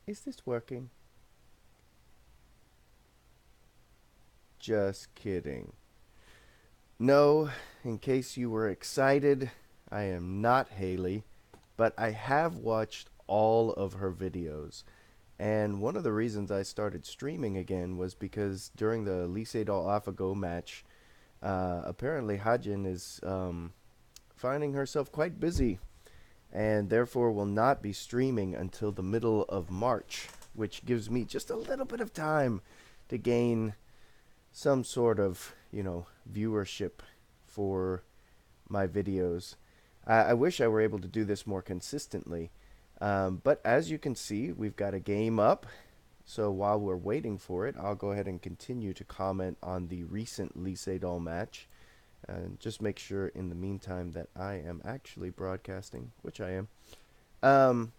Is this working? Just kidding. No, in case you were excited, I am not Haley, but I have watched all of her videos. And one of the reasons I started streaming again was because during the Lycée d'Alphago match, apparently Hajin is finding herself quite busy and therefore will not be streaming until the middle of March, which gives me just a little bit of time to gain some sort of, viewership for my videos. I wish I were able to do this more consistently. But as you can see, we've got a game up. So while we're waiting for it, I'll go ahead and continue to comment on the recent Lycée Doll match. And just make sure in the meantime that I am actually broadcasting, which I am. Um,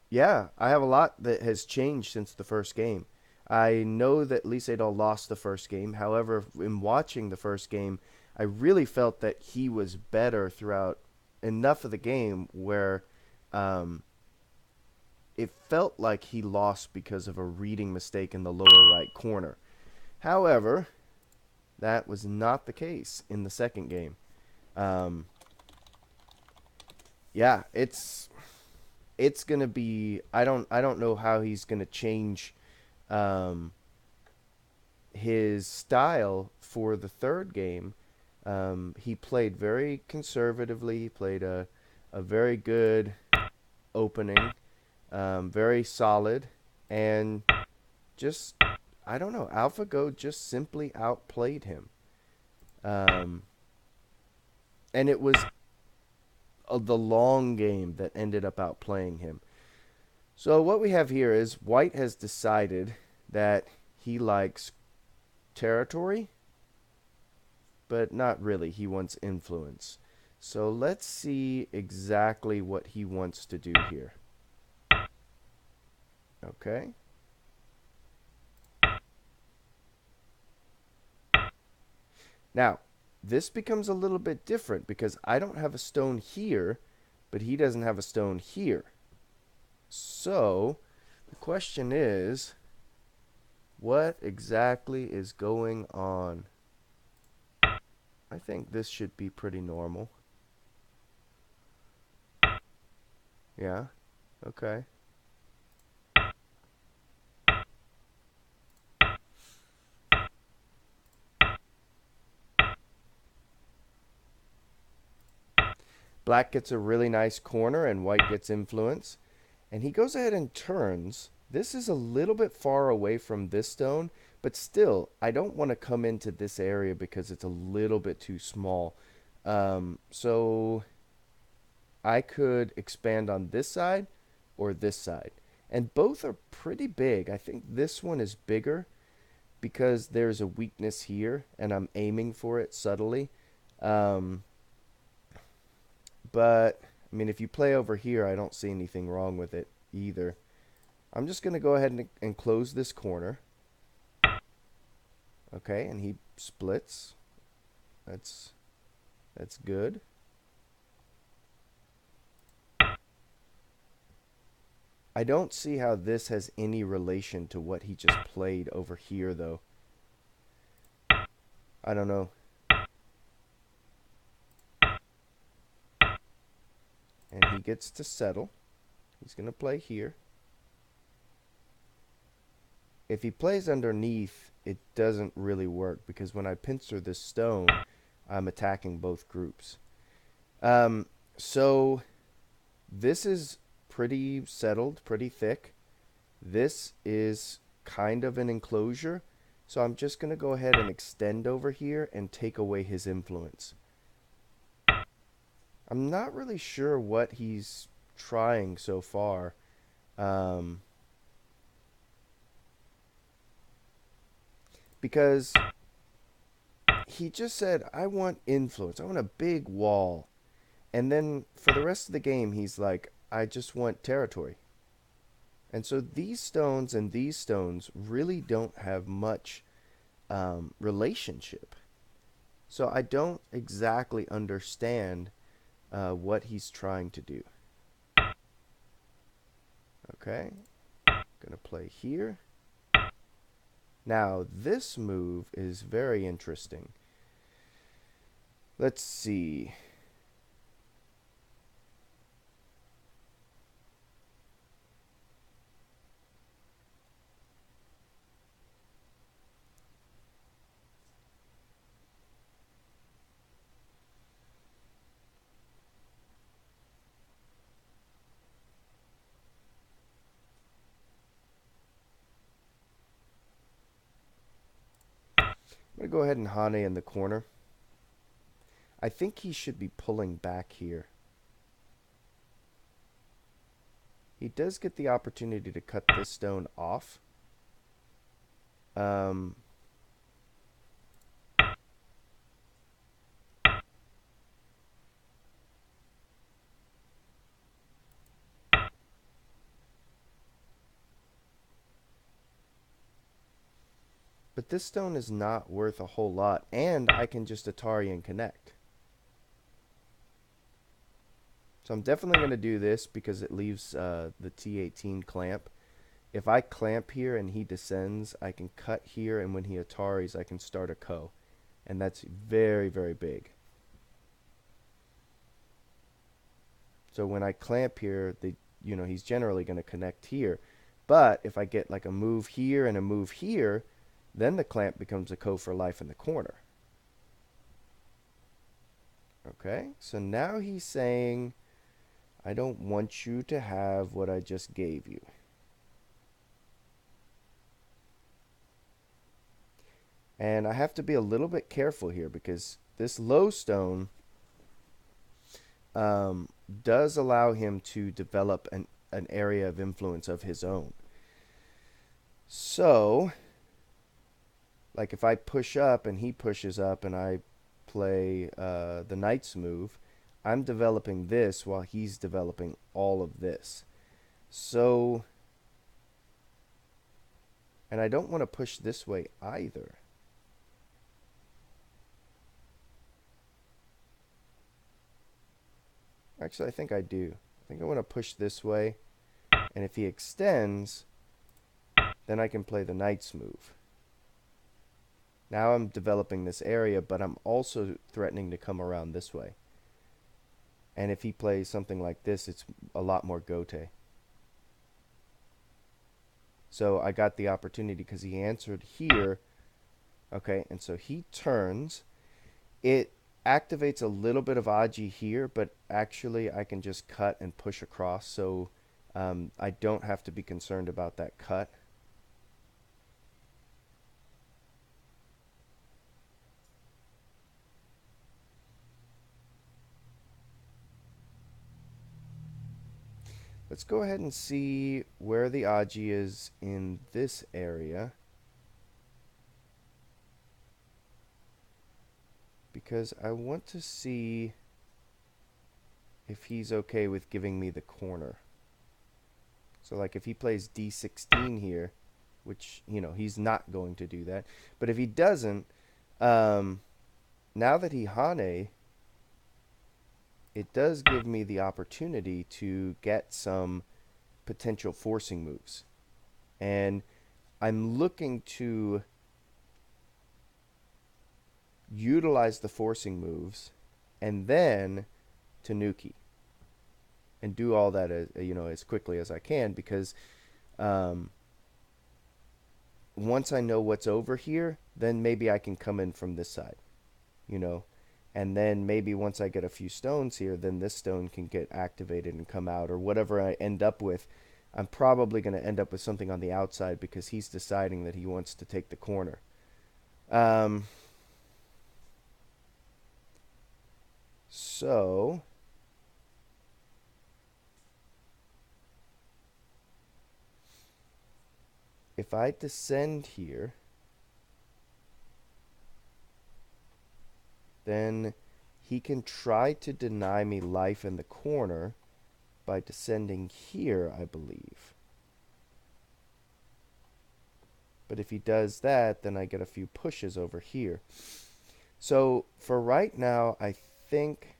yeah, I have a lot that has changed since the first game. I know that Lee Sedol lost the first game. However, in watching the first game, I really felt that he was better throughout enough of the game where um, it felt like he lost because of a reading mistake in the lower right corner. However, that was not the case in the second game. Um, yeah, it's gonna be. I don't know how he's gonna change um, his style for the third game. He played very conservatively. He played a very good opening, very solid, and just I don't know. AlphaGo just simply outplayed him, um, and it was the long game that ended up outplaying him. So what we have here is White has decided that he likes territory, but not really. He wants influence. So let's see exactly what he wants to do here. Okay. Now, this becomes a little bit different because I don't have a stone here, but he doesn't have a stone here. So the question is, what exactly is going on? I think this should be pretty normal. Yeah. Okay. Black gets a really nice corner and white gets influence. And he goes ahead and turns. This is a little bit far away from this stone, but still, I don't want to come into this area because it's a little bit too small. So I could expand on this side or this side. And both are pretty big. I think this one is bigger because there's a weakness here and I'm aiming for it subtly. Um, but, I mean, if you play over here, I don't see anything wrong with it either. I'm just going to go ahead and close this corner. Okay, and he splits. That's good. I don't see how this has any relation to what he just played over here, though. I don't know. And he gets to settle. He's going to play here. If he plays underneath, it doesn't really work because when I pincer this stone, I'm attacking both groups. So this is pretty settled, pretty thick. This is kind of an enclosure. So I'm just going to go ahead and extend over here and take away his influence. I'm not really sure what he's trying so far. Because he just said, I want influence. I want a big wall. And then for the rest of the game, he's like, I just want territory. And so these stones and these stones really don't have much relationship. So I don't exactly understand what he's trying to do. Okay, gonna play here. Now this move is very interesting. Let's see. I'm gonna go ahead and Hane in the corner. I think he should be pulling back here. He does get the opportunity to cut this stone off. Um, but this stone is not worth a whole lot, and I can just Atari and connect. So I'm definitely going to do this because it leaves the T18 clamp. If I clamp here and he descends, I can cut here, and when he Ataris, I can start a ko. And that's very, very big. So when I clamp here, he's generally going to connect here. But if I get like a move here and a move here, then the clamp becomes a ko for life in the corner. Okay, so now he's saying, I don't want you to have what I just gave you. And I have to be a little bit careful here because this low stone does allow him to develop an area of influence of his own. So, like if I push up and he pushes up and I play the knight's move, I'm developing this while he's developing all of this. So, and I don't want to push this way either. Actually, I think I do. I think I want to push this way. And if he extends, then I can play the knight's move. Now I'm developing this area, but I'm also threatening to come around this way. And if he plays something like this, it's a lot more gote. So I got the opportunity because he answered here. Okay, and so he turns. It activates a little bit of Aji here, but actually I can just cut and push across, so I don't have to be concerned about that cut. Let's go ahead and see where the Aji is in this area, because I want to see if he's okay with giving me the corner. So like if he plays d16 here, which, he's not going to do that. But if he doesn't, now that he Hane, it does give me the opportunity to get some potential forcing moves. And I'm looking to utilize the forcing moves and then Tanuki and do all that as quickly as I can, because once I know what's over here, then maybe I can come in from this side, and then maybe once I get a few stones here, then this stone can get activated and come out, or whatever I end up with. I'm probably going to end up with something on the outside because he's deciding that he wants to take the corner. So if I descend here, then he can try to deny me life in the corner by descending here, I believe. But if he does that, then I get a few pushes over here. So for right now, I think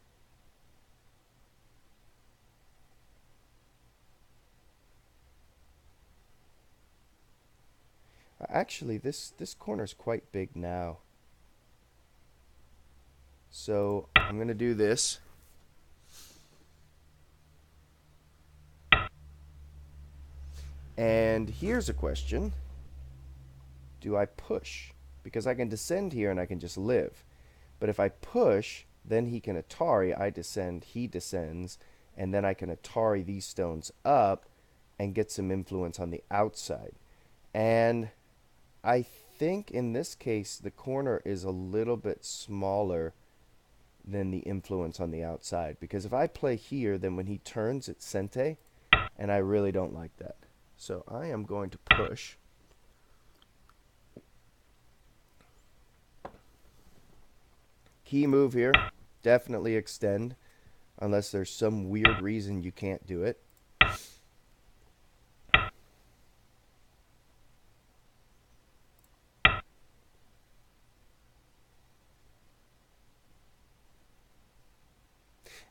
Actually, this corner is quite big now. So I'm going to do this. And here's a question. Do I push? Because I can descend here and I can just live. But if I push, then he can Atari. I descend, he descends, and then I can Atari these stones up and get some influence on the outside. And I think in this case, the corner is a little bit smaller than the influence on the outside. Because if I play here, then when he turns, it's Sente, and I really don't like that. So I am going to push. Key move here. Definitely extend, unless there's some weird reason you can't do it.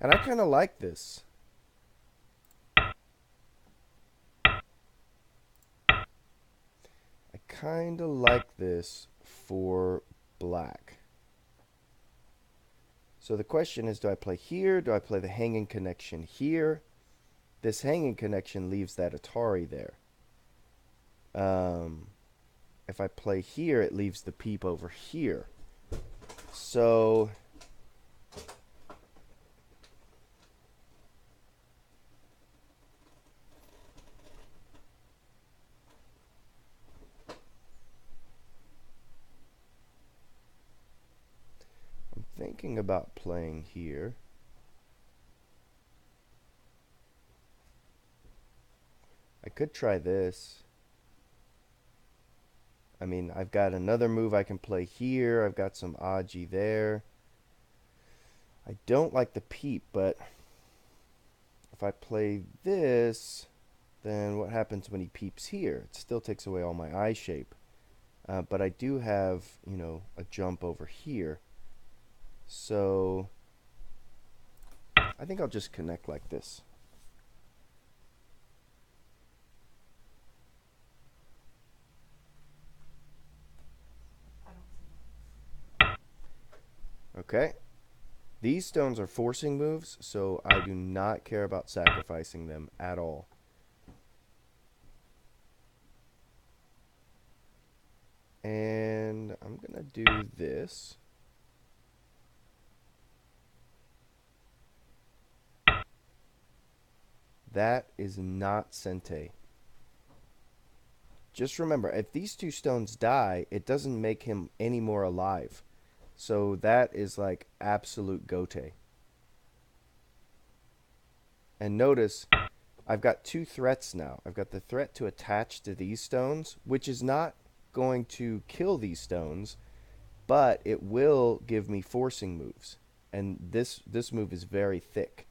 And I kind of like this. I kind of like this for black. So the question is, do I play here? Do I play the hanging connection here? This hanging connection leaves that Atari there. If I play here, it leaves the peep over here. So I'm thinking about playing here. I could try this. I mean, I've got another move I can play here. I've got some Aji there. I don't like the peep, but if I play this, then what happens when he peeps here? It still takes away all my eye shape. But I do have, you know, a jump over here. So I think I'll just connect like this. Okay. These stones are forcing moves, so I do not care about sacrificing them at all. And I'm going to do this. That is not Sente. Just remember, if these two stones die, it doesn't make him any more alive. So that is like absolute Gote. And notice, I've got two threats now. I've got the threat to attach to these stones, which is not going to kill these stones, but it will give me forcing moves. And this move is very thick.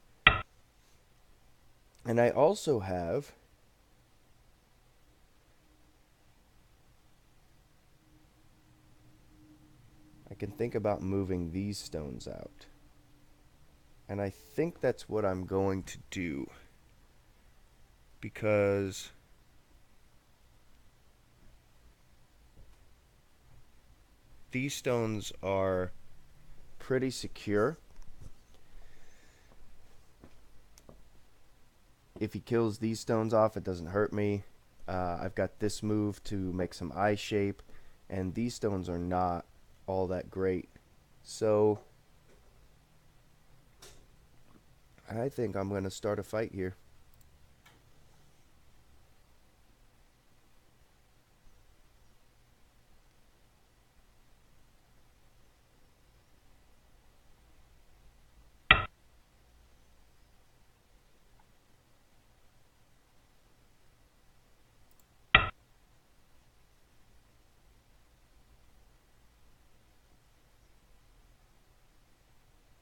And I also have I can think about moving these stones out. And I think that's what I'm going to do. Because these stones are pretty secure. If he kills these stones off, it doesn't hurt me. I've got this move to make some eye shape. And these stones are not all that great. So I think I'm going to start a fight here.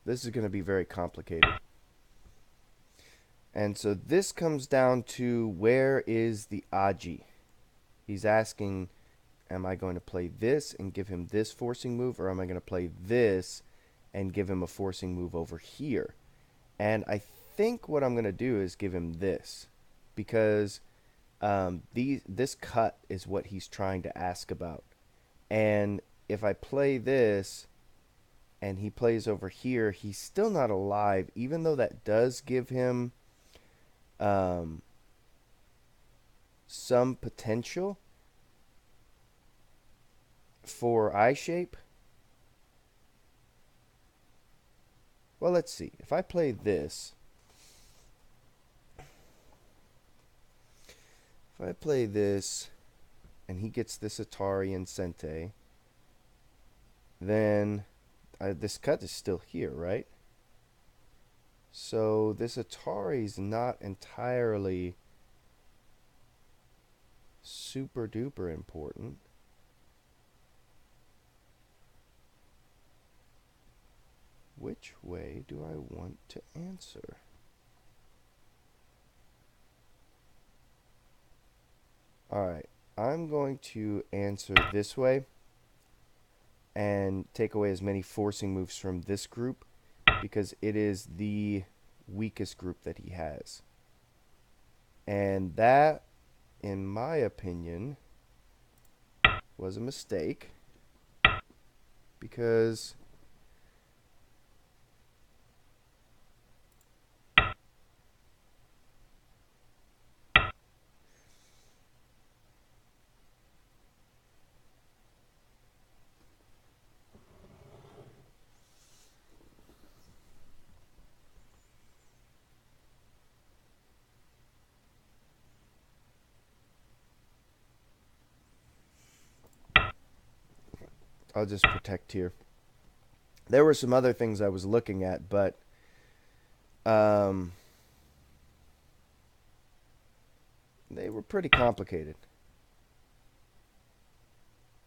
This is going to be very complicated. And so this comes down to, where is the Aji? He's asking, am I going to play this and give him this forcing move, or am I going to play this and give him a forcing move over here? And I think what I'm going to do is give him this, because This cut is what he's trying to ask about. And if I play this and he plays over here, he's still not alive, even though that does give him um, some potential for eye shape. Well, let's see. If I play this, if I play this and he gets this Atari and Sente, then this cut is still here, right? So this Atari's not entirely super duper important. Which way do I want to answer? Alright, I'm going to answer this way and take away as many forcing moves from this group because it is the weakest group that he has. And that, in my opinion, was a mistake because I'll just protect here. There were some other things I was looking at, but they were pretty complicated.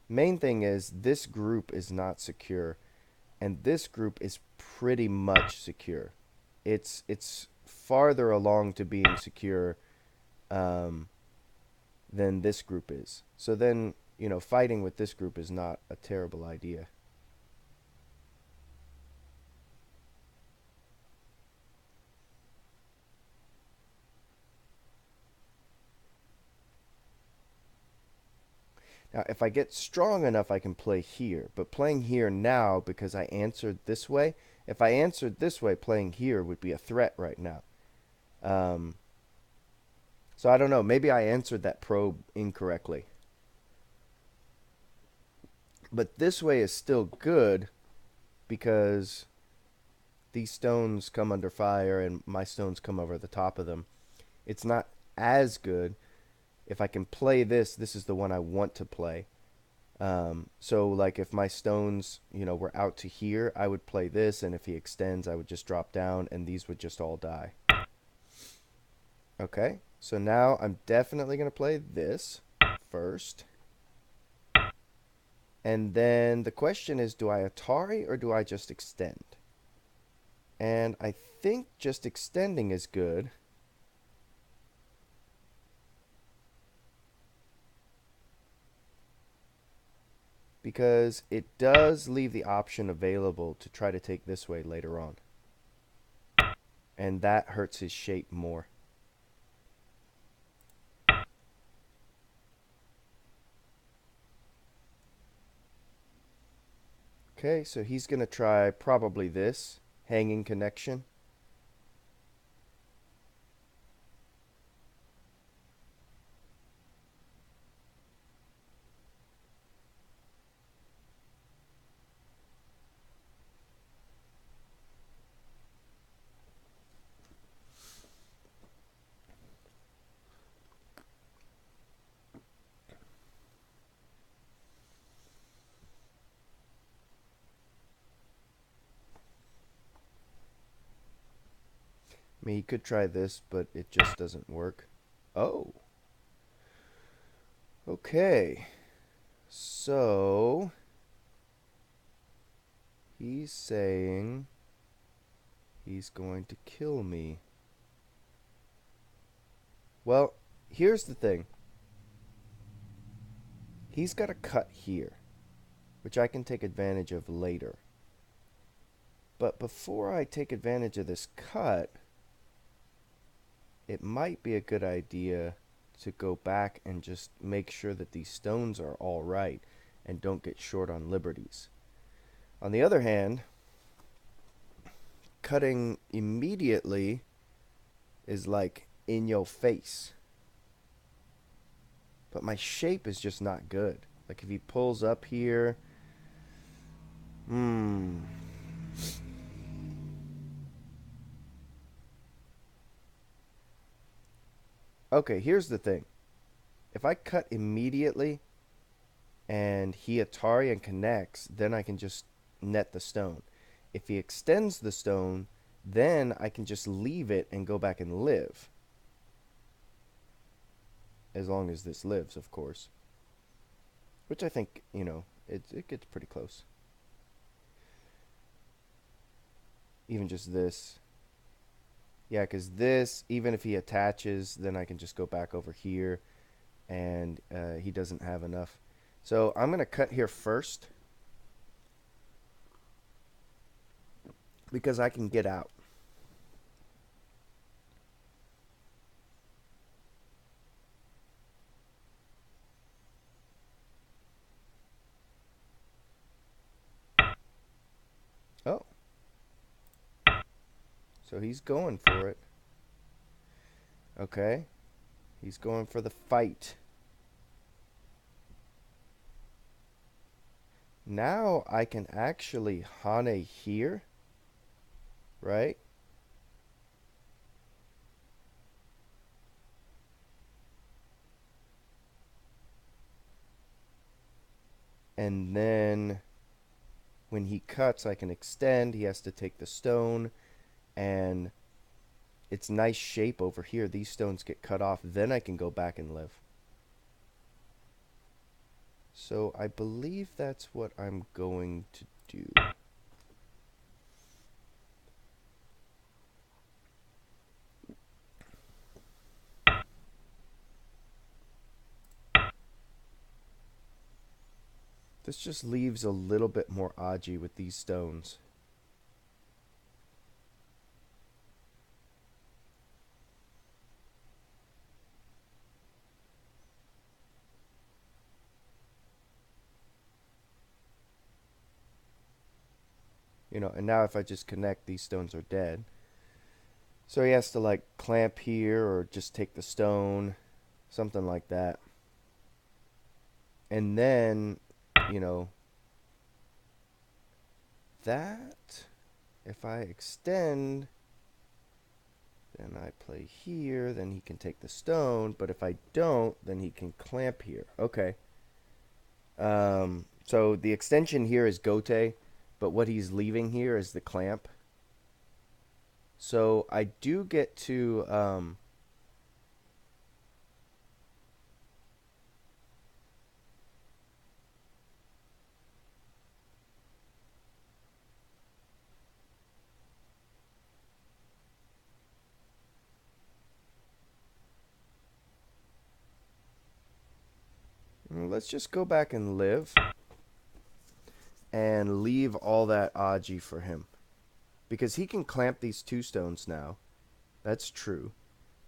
Main thing is this group is not secure, and this group is pretty much secure. It's farther along to being secure um, than this group is. So then, fighting with this group is not a terrible idea. Now, if I get strong enough, I can play here. But playing here now, because I answered this way, if I answered this way, playing here would be a threat right now. Um, so I don't know. Maybe I answered that probe incorrectly. But this way is still good because these stones come under fire and my stones come over the top of them. It's not as good. If I can play this, this is the one I want to play. So like if my stones, were out to here, I would play this, and if he extends, I would just drop down, and these would just all die. Okay, so now I'm definitely going to play this first. And then the question is, do I Atari or do I just extend? And I think just extending is good. Because it does leave the option available to try to take this way later on. And that hurts his shape more. Okay, so he's going to try probably this, hanging connection. I mean, he could try this, but it just doesn't work. Oh. Okay. So, he's saying he's going to kill me. Well, here's the thing. He's got a cut here, which I can take advantage of later. But before I take advantage of this cut, it might be a good idea to go back and just make sure that these stones are all right and don't get short on liberties. On the other hand, cutting immediately is like in your face. But my shape is just not good. Like if he pulls up here, Okay, here's the thing. If I cut immediately and he Atari and connects, then I can just net the stone. If he extends the stone, then I can just leave it and go back and live. As long as this lives, of course. Which I think, it gets pretty close. Even just this. Yeah, because this, even if he attaches, then I can just go back over here, and he doesn't have enough. So I'm going to cut here first, because I can get out. Oh. So he's going for it. Okay. He's going for the fight. Now I can actually Hane here. Right? And then when he cuts, I can extend. He has to take the stone. And it's nice shape over here. These stones get cut off. Then I can go back and live. So I believe that's what I'm going to do. This just leaves a little bit more Aji with these stones. And now if I just connect, these stones are dead. So he has to like clamp here or just take the stone, something like that. And then, that, if I extend, then I play here, then he can take the stone. But if I don't, then he can clamp here. Okay. So the extension here is Gote, but what he's leaving here is the clamp. So I do get to let's just go back and live and leave all that Aji for him. Because he can clamp these two stones now. That's true.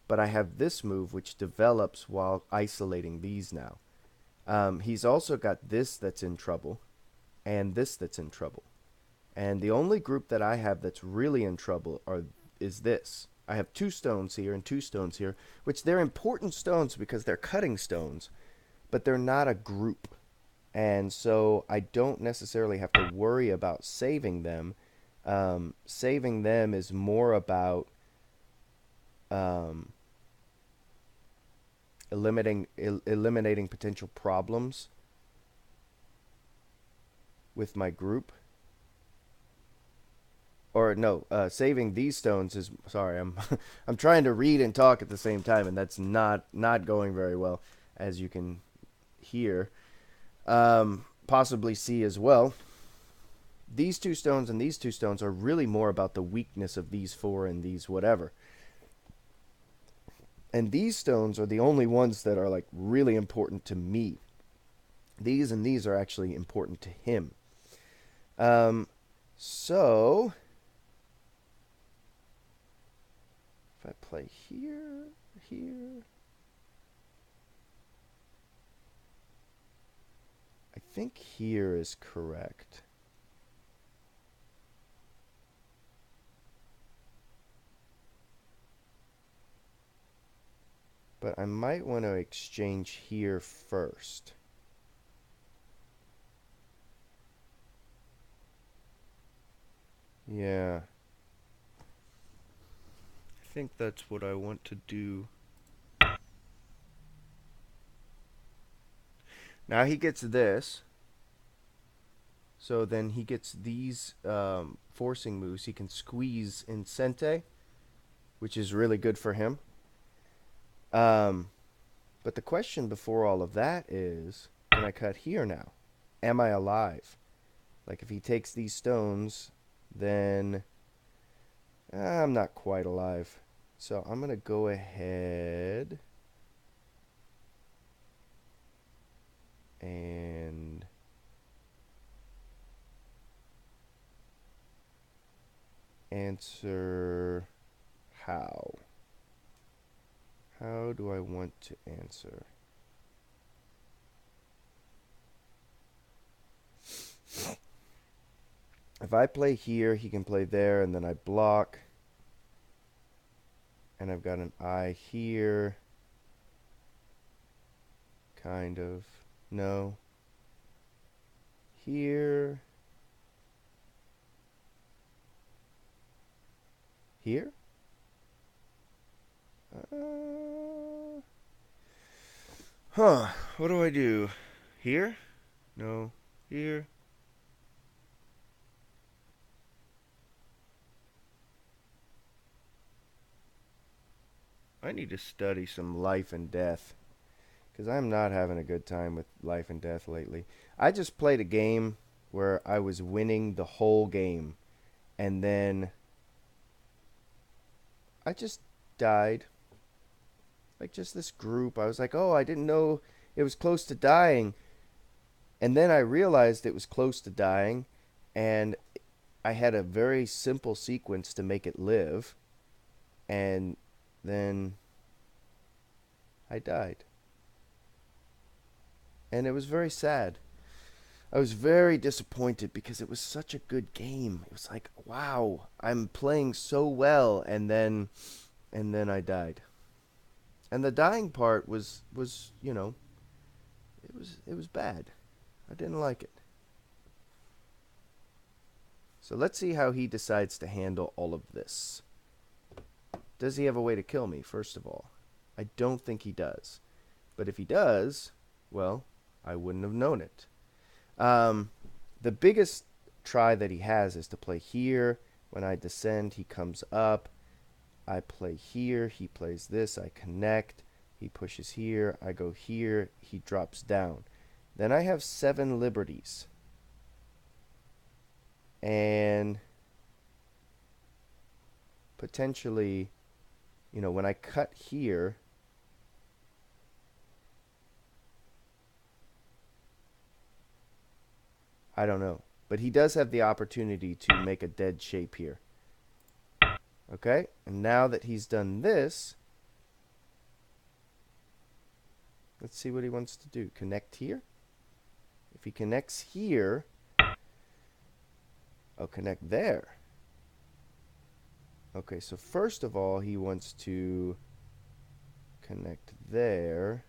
But I have this move which develops while isolating these now. He's also got this that's in trouble and this that's in trouble. And the only group that I have that's really in trouble is this. I have two stones here and two stones here, which they're important stones because they're cutting stones, but they're not a group. And so I don't necessarily have to worry about saving them. Saving them is more about eliminating potential problems with my group. Or no, saving these stones is sorry. I'm I'm trying to read and talk at the same time, and that's not going very well, as you can hear. Possibly see as well. These two stones and these two stones are really more about the weakness of these four and these whatever. And these stones are the only ones that are like really important to me. These and these are actually important to him. So if I play here, here, think here is correct. But I might want to exchange here first. Yeah. I think that's what I want to do. Now he gets this. So then he gets these forcing moves. He can squeeze Incente, which is really good for him. But the question before all of that is, can I cut here now? Am I alive? Like if he takes these stones, then I'm not quite alive. So I'm going to go ahead and answer how. How do I want to answer? If I play here, he can play there, and then I block. And I've got an eye here. Kind of. No. Here. Here? What do I do? Here? No. Here? I need to study some life and death, because I'm not having a good time with life and death lately. I just played a game where I was winning the whole game, and then I just died. Like just this group. I was like, oh, I didn't know it was close to dying. And then I realized it was close to dying, and I had a very simple sequence to make it live, and then I died. And it was very sad. I was very disappointed because it was such a good game. It was like, wow, I'm playing so well, and then I died. And the dying part was it was bad. I didn't like it. So let's see how he decides to handle all of this. Does he have a way to kill me, first of all? I don't think he does. But if he does, well, I wouldn't have known it. The biggest try that he has is to play here. When I descend, he comes up. I play here. He plays this. I connect. He pushes here. I go here. He drops down. Then I have 7 liberties. And potentially, when I cut here, I don't know. But he does have the opportunity to make a dead shape here. Okay? And now that he's done this, let's see what he wants to do. Connect here? If he connects here, I'll connect there. Okay, so first of all, he wants to connect there.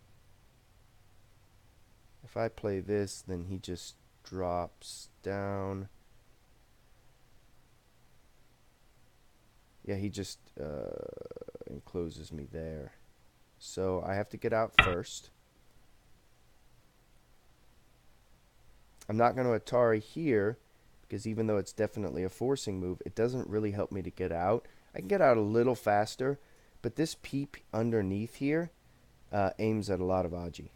If I play this, then he just drops down. Yeah, he just encloses me there. So I have to get out first. I'm not going to Atari here, because even though it's definitely a forcing move, it doesn't really help me to get out. I can get out a little faster, but this peep underneath here aims at a lot of Aji.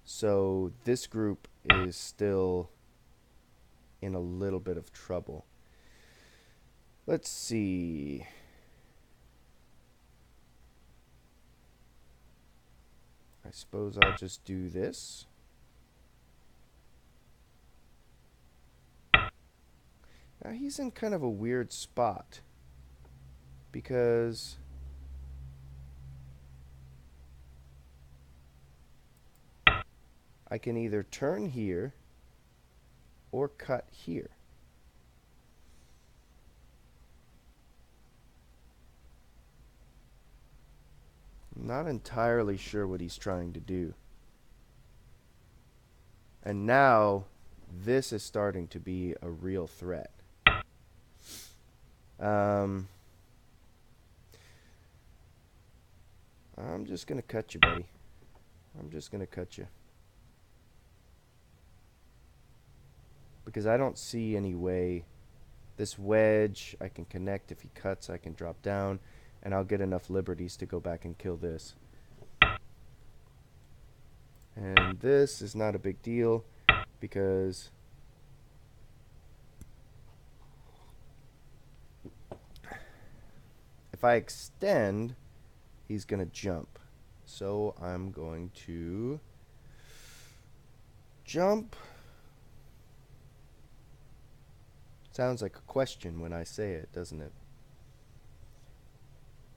So this group is still in a little bit of trouble. Let's see. I suppose I'll just do this. Now he's in kind of a weird spot, because I can either turn here or cut here. I'm not entirely sure what he's trying to do. And now this is starting to be a real threat. I'm just going to cut you, buddy. I'm just going to cut you. Because I don't see any way. This wedge, I can connect. If he cuts, I can drop down. And I'll get enough liberties to go back and kill this. And this is not a big deal because if I extend, he's going to jump. So I'm going to jump. Sounds like a question when I say it, doesn't it?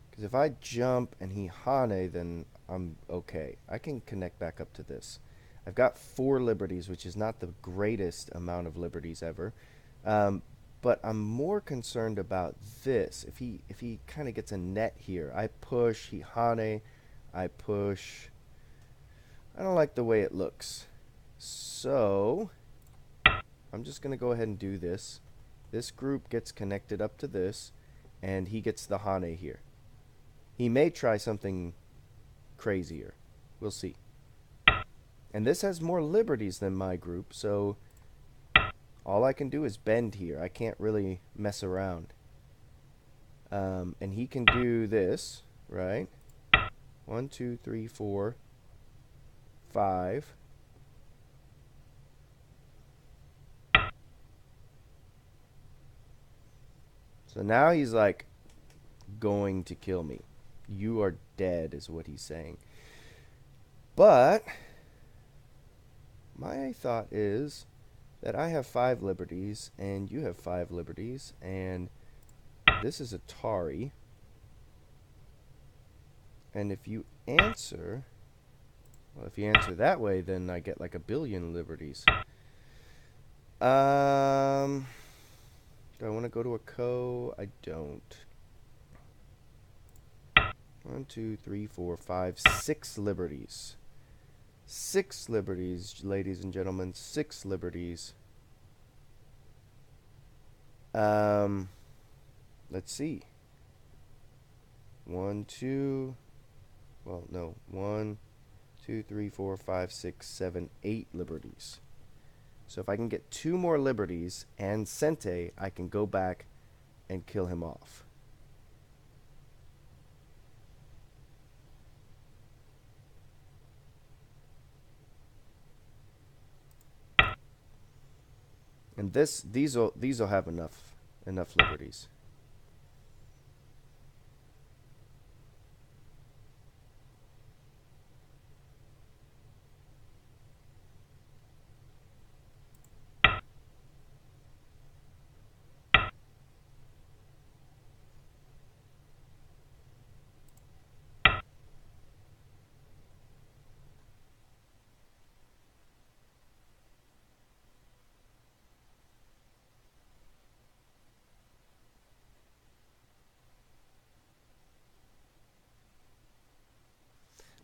Because if I jump and he Hane, then I'm okay. I can connect back up to this. I've got 4 liberties, which is not the greatest amount of liberties ever. But I'm more concerned about this. If he kind of gets a net here, I push, he Hane, I push. I don't like the way it looks. So I'm just going to go ahead and do this. This group gets connected up to this, and he gets the Hane here. He may try something crazier. We'll see. And this has more liberties than my group, so all I can do is bend here. I can't really mess around. And he can do this, right? 1, 2, 3, 4, 5. So now he's like going to kill me. You are dead is what he's saying. But my thought is that I have 5 liberties and you have 5 liberties, and this is Atari. And if you answer, well, if you answer that way, then I get like 1,000,000,000 liberties. Do I want to go to a co? I don't. 1, 2, 3, 4, 5, 6 liberties. 6 liberties, ladies and gentlemen. 6 liberties. Let's see. 1, 2. Well, no. 1, 2, 3, 4, 5, 6, 7, 8 liberties. So if I can get 2 more liberties and Sente, I can go back and kill him off. And these'll have enough liberties.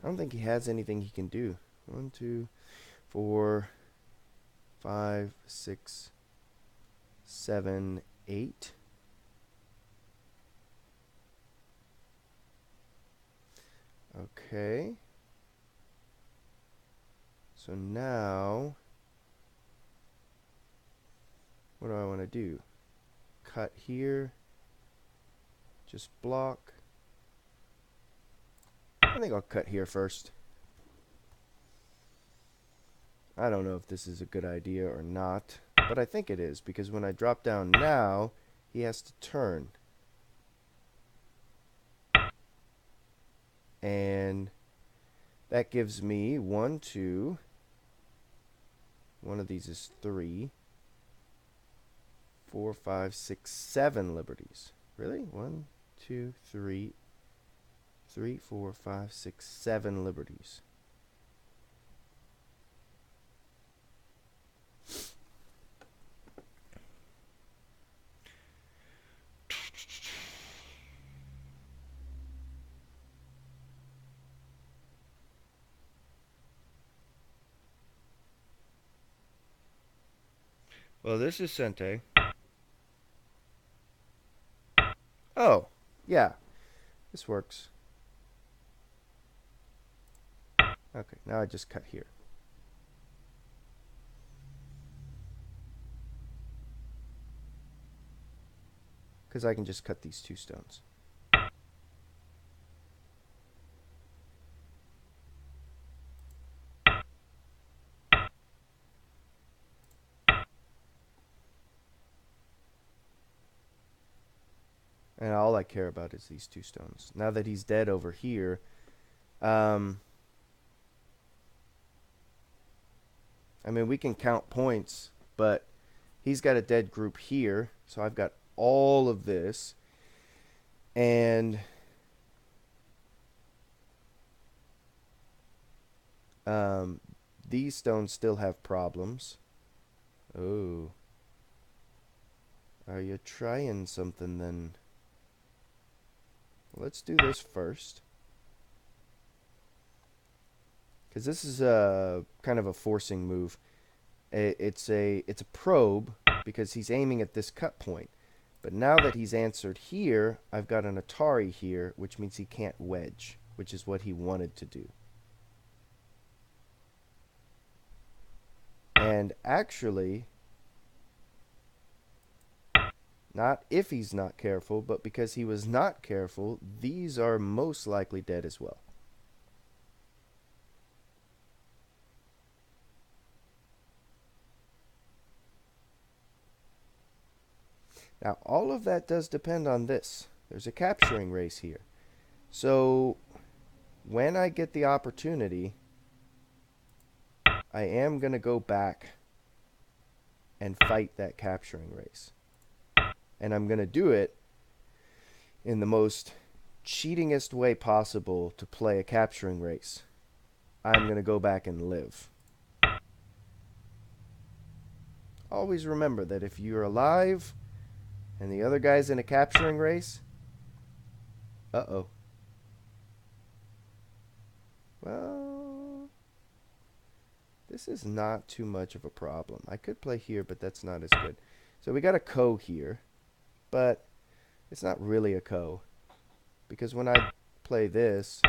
I don't think he has anything he can do. 1, 2, 4, 5, 6, 7, 8. Okay. So now, what do I want to do? Cut here. Just block. I think I'll cut here first. I don't know if this is a good idea or not, but I think it is, because when I drop down now, he has to turn. And that gives me 1, 2. One of these is 3, 4, 5, 6, 7 liberties. Really? 1, 2, 3, 4, 5, 6, 7 liberties. Well, this is Sente. Oh, yeah. This works. Okay, now I just cut here. Because I can just cut these two stones. And all I care about is these two stones. Now that he's dead over here, I mean, we can count points, but he's got a dead group here, so I've got all of this. And these stones still have problems. Oh. Are you trying something then? Let's do this first. Because this is a kind of a forcing move. It's a probe because he's aiming at this cut point. But now that he's answered here, I've got an Atari here, which means he can't wedge, which is what he wanted to do. And actually, not if he's not careful, but because he was not careful, these are most likely dead as well. Now, all of that does depend on this. There's a capturing race here. So, when I get the opportunity, I am going to go back and fight that capturing race. And I'm going to do it in the most cheatingest way possible to play a capturing race. I'm going to go back and live. Always remember that if you're alive and the other guy's in a capturing race, uh-oh. Well, this is not too much of a problem. I could play here, but that's not as good. So we got a ko here, but it's not really a ko. Because when I play this,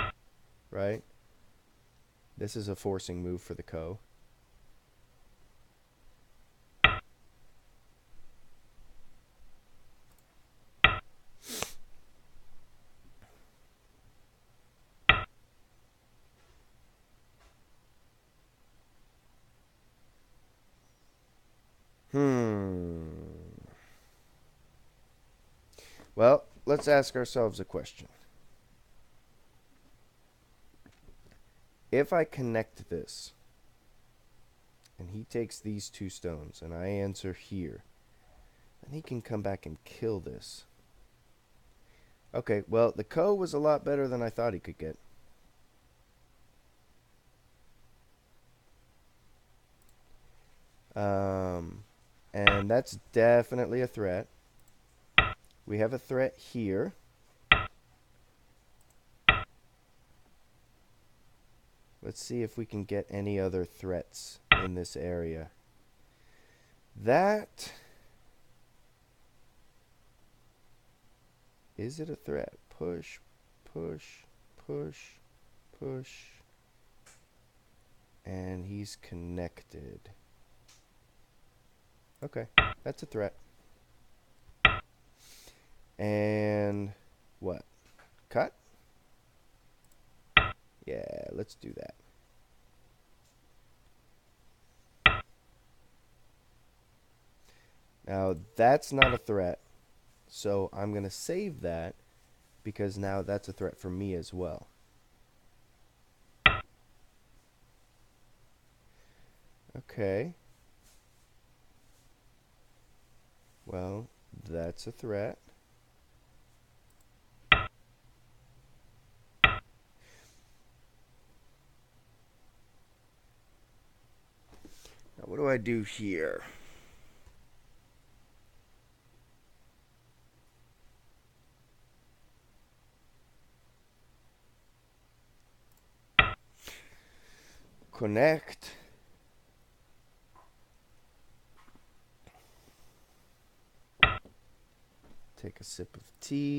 right, this is a forcing move for the ko. Well, let's ask ourselves a question. If I connect this, and he takes these two stones, and I answer here, then he can come back and kill this. Okay, well, the ko was a lot better than I thought he could get. And that's definitely a threat. We have a threat here. Let's see if we can get any other threats in this area. That... Is it a threat? Push, push, push, push. And he's connected. Okay, that's a threat. And what? Cut? Yeah, let's do that. Now, that's not a threat. So I'm going to save that because now that's a threat for me as well. Okay. Well, that's a threat. Now, what do I do here? Connect. take a sip of tea.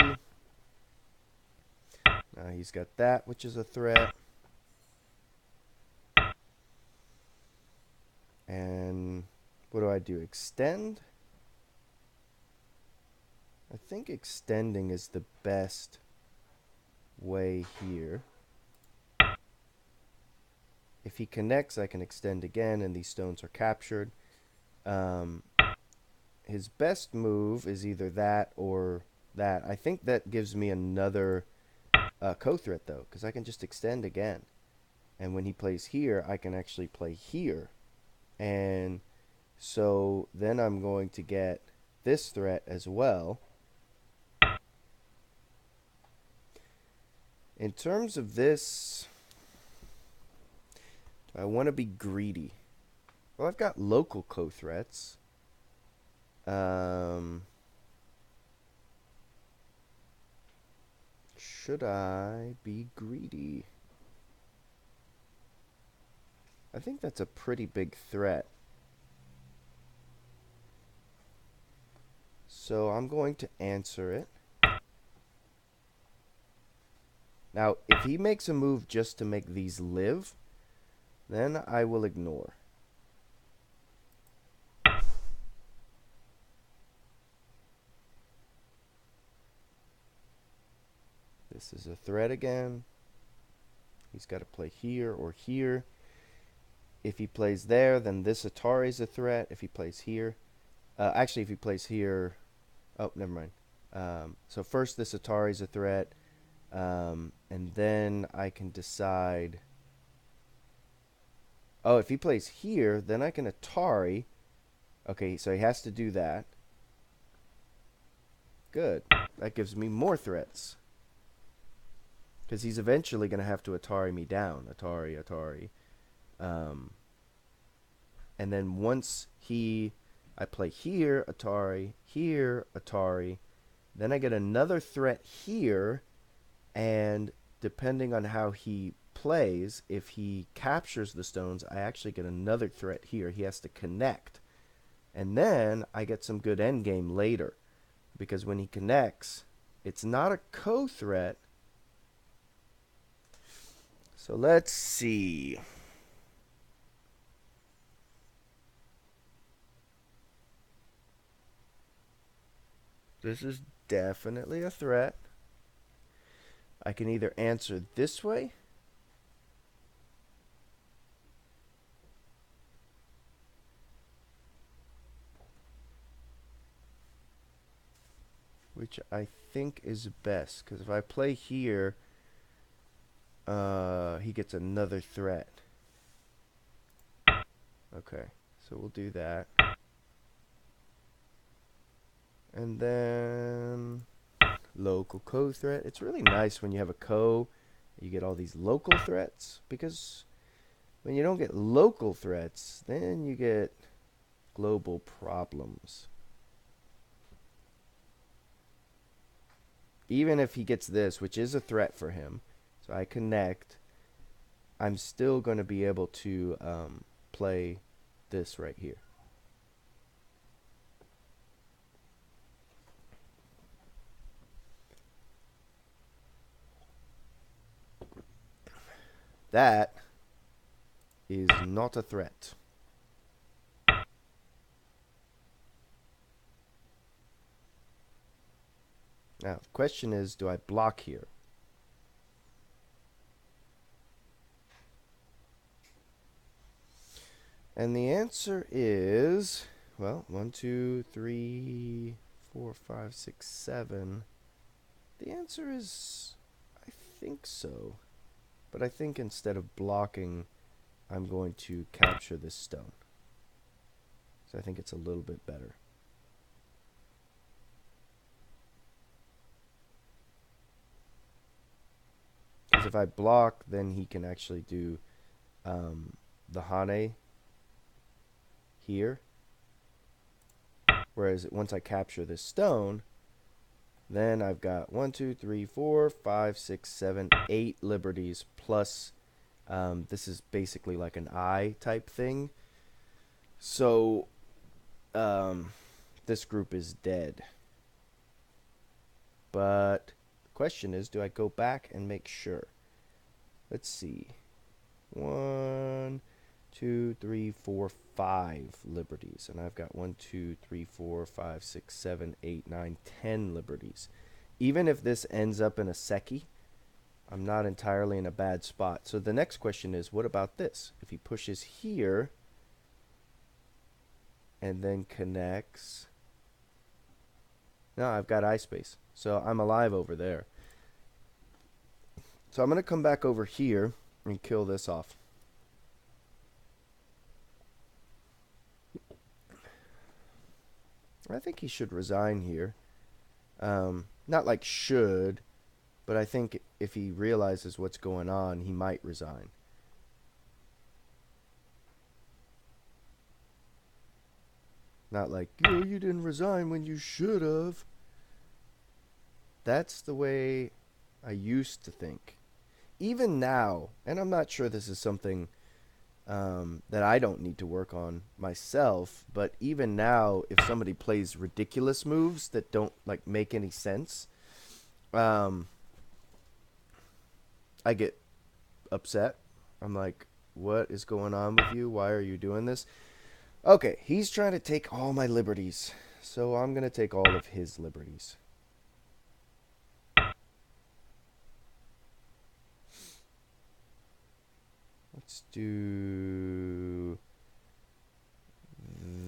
Now he's got that, which is a threat. And what do I do? Extend? I think extending is the best way here. If he connects, I can extend again, and these stones are captured. His best move is either that or that. I think that gives me another co-threat, though, because I can just extend again. And when he plays here, I can actually play here. And so then I'm going to get this threat as well. In terms of this, I want to be greedy. Well, I've got local co-threats. Should I be greedy? I think that's a pretty big threat. So I'm going to answer it. Now, if he makes a move just to make these live, then I will ignore. This is a threat again. He's got to play here or here. If he plays there, then this Atari is a threat. If he plays here, actually, if he plays here, oh, never mind. So first, this Atari is a threat, and then I can decide. Oh, if he plays here, then I can Atari. Okay, so he has to do that. Good. That gives me more threats. Because he's eventually going to have to Atari me down. Atari, Atari. And then once I play here, Atari, here, Atari. Then I get another threat here. And depending on how he plays, if he captures the stones, I actually get another threat here. He has to connect. And then I get some good endgame later. Because when he connects, it's not a co-threat. So let's see. This is definitely a threat. I can either answer this way, which I think is best, because if I play here, he gets another threat. Okay, so we'll do that. And then local co-threat. It's really nice when you have a co, you get all these local threats, because when you don't get local threats, then you get global problems. Even if he gets this, which is a threat for him, so I connect, I'm still going to be able to play this right here. That is not a threat. Now, the question is, do I block here? And the answer is, well, 1, 2, 3, 4, 5, 6, 7. The answer is, I think so. But I think instead of blocking, I'm going to capture this stone. So I think it's a little bit better. Because if I block, then he can actually do the Hane here. Whereas once I capture this stone, then I've got 1, 2, 3, 4, 5, 6, 7, 8 liberties plus this is basically like an eye type thing. So this group is dead. But the question is, do I go back and make sure? Let's see. 1, 2, 3, 4, 5 liberties. And I've got 1, 2, 3, 4, 5, 6, 7, 8, 9, 10 liberties. Even if this ends up in a Seki, I'm not entirely in a bad spot. So the next question is, what about this? If he pushes here and then connects. No, I've got eye space. So I'm alive over there. So I'm going to come back over here and kill this off. I think he should resign here. Not like should, but I think if he realizes what's going on, he might resign. Not like, oh, you didn't resign when you should have. That's the way I used to think. Even now, and I'm not sure this is something that I don't need to work on myself, but even now, if somebody plays ridiculous moves that don't like make any sense, I get upset. I'm like, what is going on with you? Why are you doing this? Okay, he's trying to take all my liberties, so I'm going to take all of his liberties. Let's do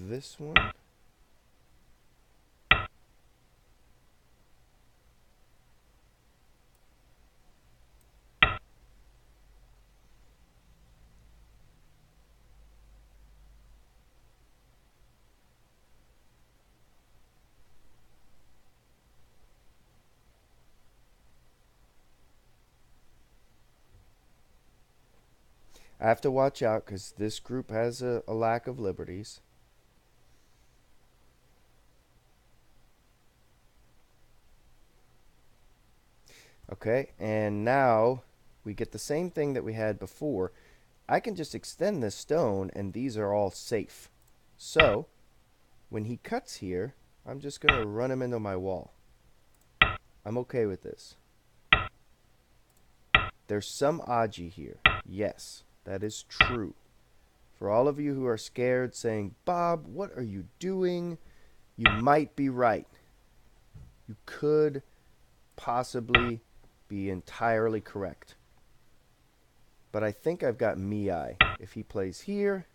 this one. I have to watch out because this group has a lack of liberties. Okay, and now we get the same thing that we had before. I can just extend this stone and these are all safe. So, when he cuts here, I'm just going to run him into my wall. I'm okay with this. There's some Aji here. Yes, that is true. For all of you who are scared saying, Bob, what are you doing? You might be right. You could possibly be entirely correct. But I think I've got Mii. If he plays here,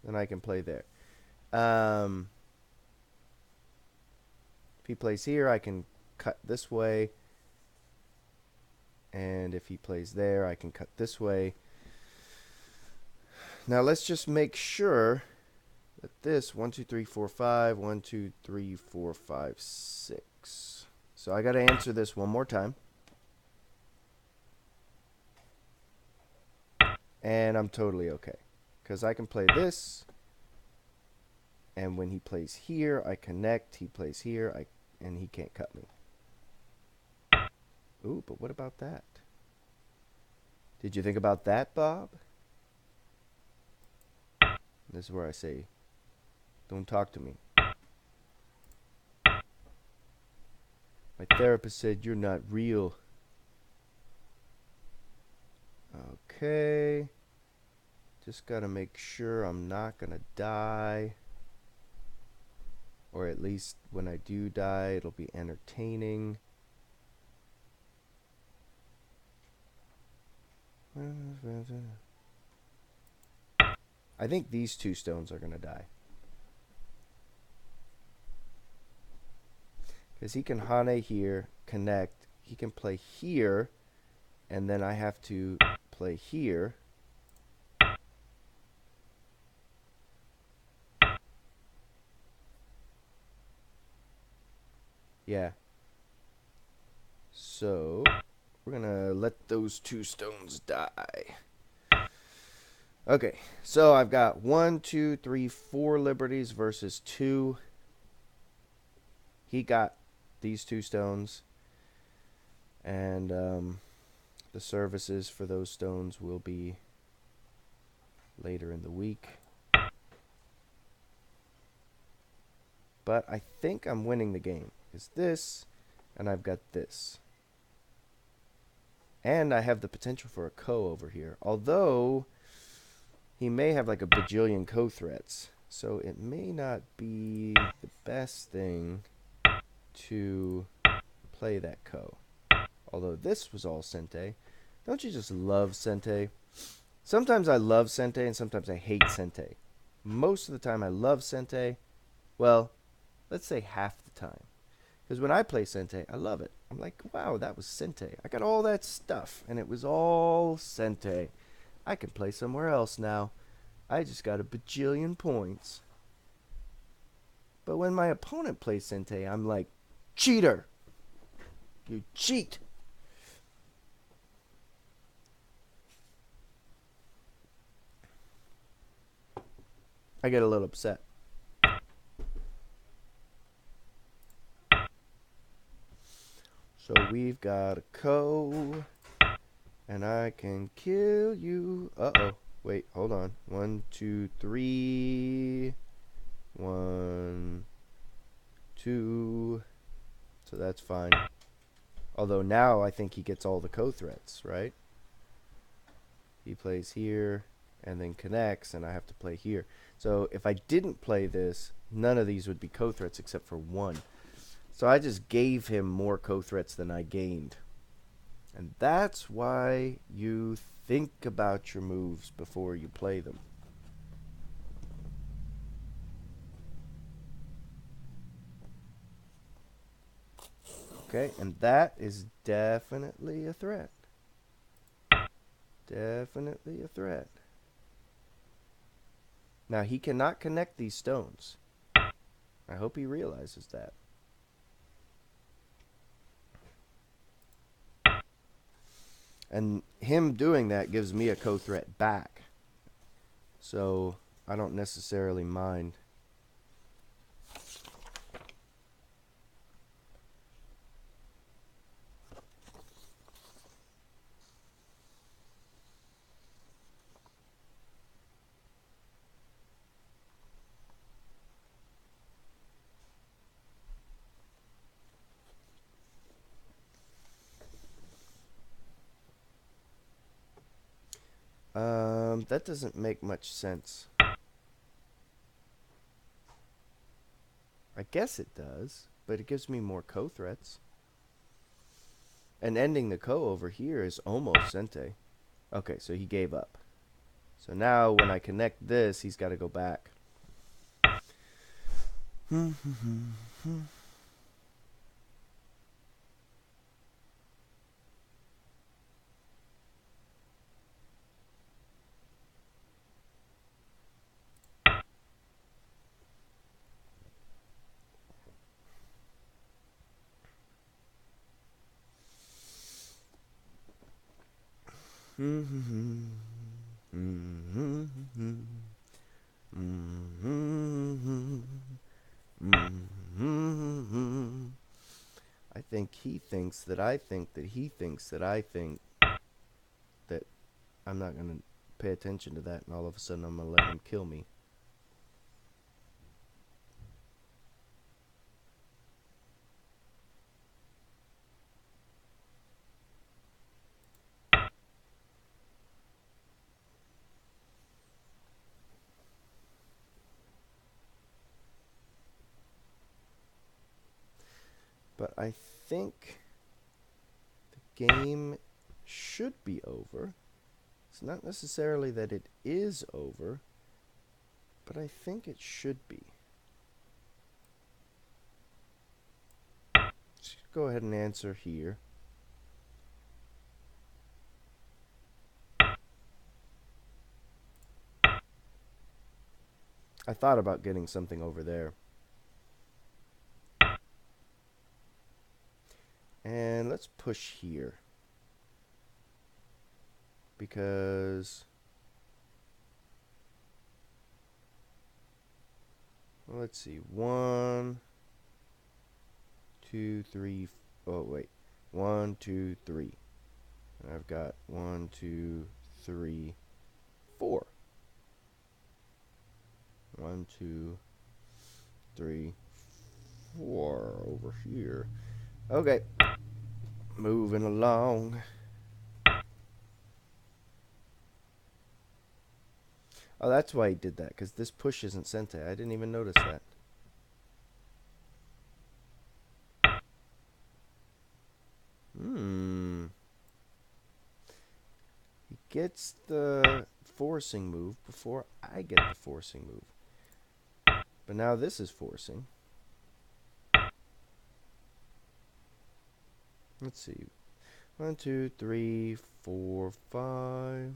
then I can play there. If he plays here, I can cut this way. And if he plays there, I can cut this way. Now let's just make sure that this 1, 2, 3, 4, 5, 1, 2, 3, 4, 5, 6. So I got to answer this one more time. And I'm totally okay. Because I can play this. And when he plays here, I connect. He plays here, and he can't cut me. Ooh, but what about that? Did you think about that, Bob? This is where I say, don't talk to me. My therapist said you're not real. Okay. Just gotta make sure I'm not gonna die. Or at least when I do die, it'll be entertaining. I think these two stones are gonna die. Because he can Hane here, connect. He can play here, and then I have to play here. Yeah. So, we're going to let those two stones die. Okay, so I've got 1, 2, 3, 4 liberties versus 2. He got these two stones. And the services for those stones will be later in the week. But I think I'm winning the game. Because this And I've got this. And I have the potential for a Ko over here. Although, he may have like a bajillion Ko threats. So it may not be the best thing to play that Ko. Although this was all Sente. Don't you just love Sente? Sometimes I love Sente and sometimes I hate Sente. Most of the time I love Sente. Well, let's say half the time. Because when I play Sente, I love it. I'm like, wow, that was Sente. I got all that stuff, and it was all Sente. I can play somewhere else now. I just got a bajillion points. But when my opponent plays Sente, I'm like, cheater! You cheat! I get a little upset. So we've got a Ko, and I can kill you. Uh-oh. Wait, hold on. 1, 2, 3. 1, 2. So that's fine. Although now I think he gets all the Ko threats, right? He plays here and then connects, and I have to play here. So if I didn't play this, none of these would be Ko threats except for one. So I just gave him more Ko threats than I gained. And that's why you think about your moves before you play them. Okay, and that is definitely a threat. Definitely a threat. Now, he cannot connect these stones. I hope he realizes that. And him doing that gives me a Ko threat back. So, I don't necessarily mind. That doesn't make much sense. I guess it does, but it gives me more Ko threats. And ending the Ko over here is almost Sente. Okay, so he gave up. So now when I connect this, he's got to go back. I think he thinks that I think that he thinks that I think that I'm not going to pay attention to that, and all of a sudden I'm going to let him kill me. But I think the game should be over. It's not necessarily that it is over, but I think it should be. Let's go ahead and answer here. I thought about getting something over there. And let's push here. Because, well, let's see. 1, 2, 3. Oh, wait. 1, 2, 3. And I've got 1, 2, 3, 4. 1, 2, 3, 4 over here. Okay, moving along. Oh, that's why he did that, because this push isn't Sente. I didn't even notice that. Hmm. He gets the forcing move before I get the forcing move. But now this is forcing. Let's see. 1, 2, 3, 4, 5.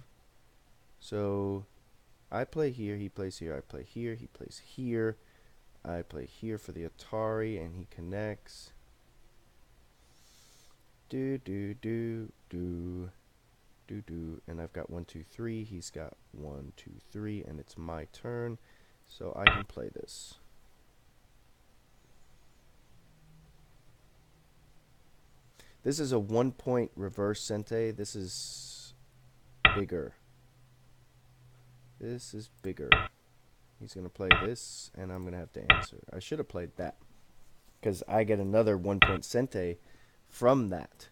So I play here, he plays here, I play here, he plays here. I play here for the Atari, and he connects. Do, do, do, do, do, do. And I've got 1, 2, 3. He's got 1, 2, 3, and it's my turn. So I can play this. This is a 1-point reverse Sente. This is bigger. This is bigger. He's going to play this, and I'm going to have to answer. I should have played that, because I get another 1-point Sente from that.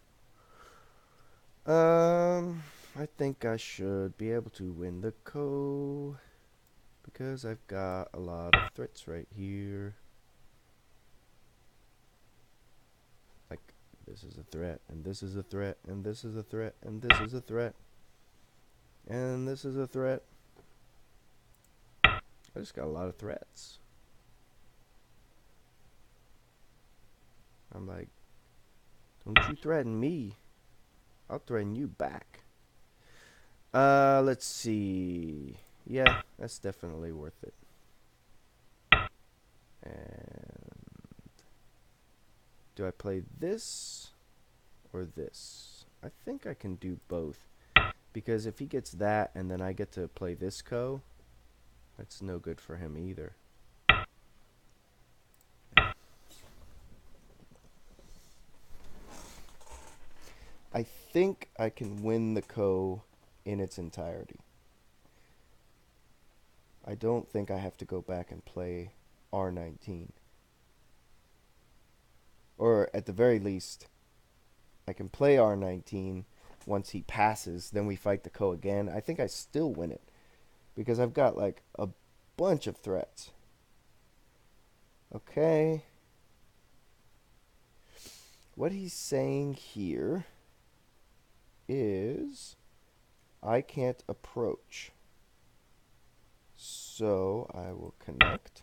I think I should be able to win the Ko, because I've got a lot of threats right here. Like, this is a threat, and this is a threat, and this is a threat, and this is a threat, and this is a threat. I just got a lot of threats. I'm like, don't you threaten me. I'll threaten you back. Let's see. Yeah, that's definitely worth it. And do I play this or this? I think I can do both. Because if he gets that and then I get to play this Ko, that's no good for him either. I think I can win the Ko in its entirety. I don't think I have to go back and play R19. Or at the very least, I can play R19 once he passes, then we fight the Ko again. I think I still win it, because I've got like a bunch of threats. Okay. What he's saying here is I can't approach. So I will connect.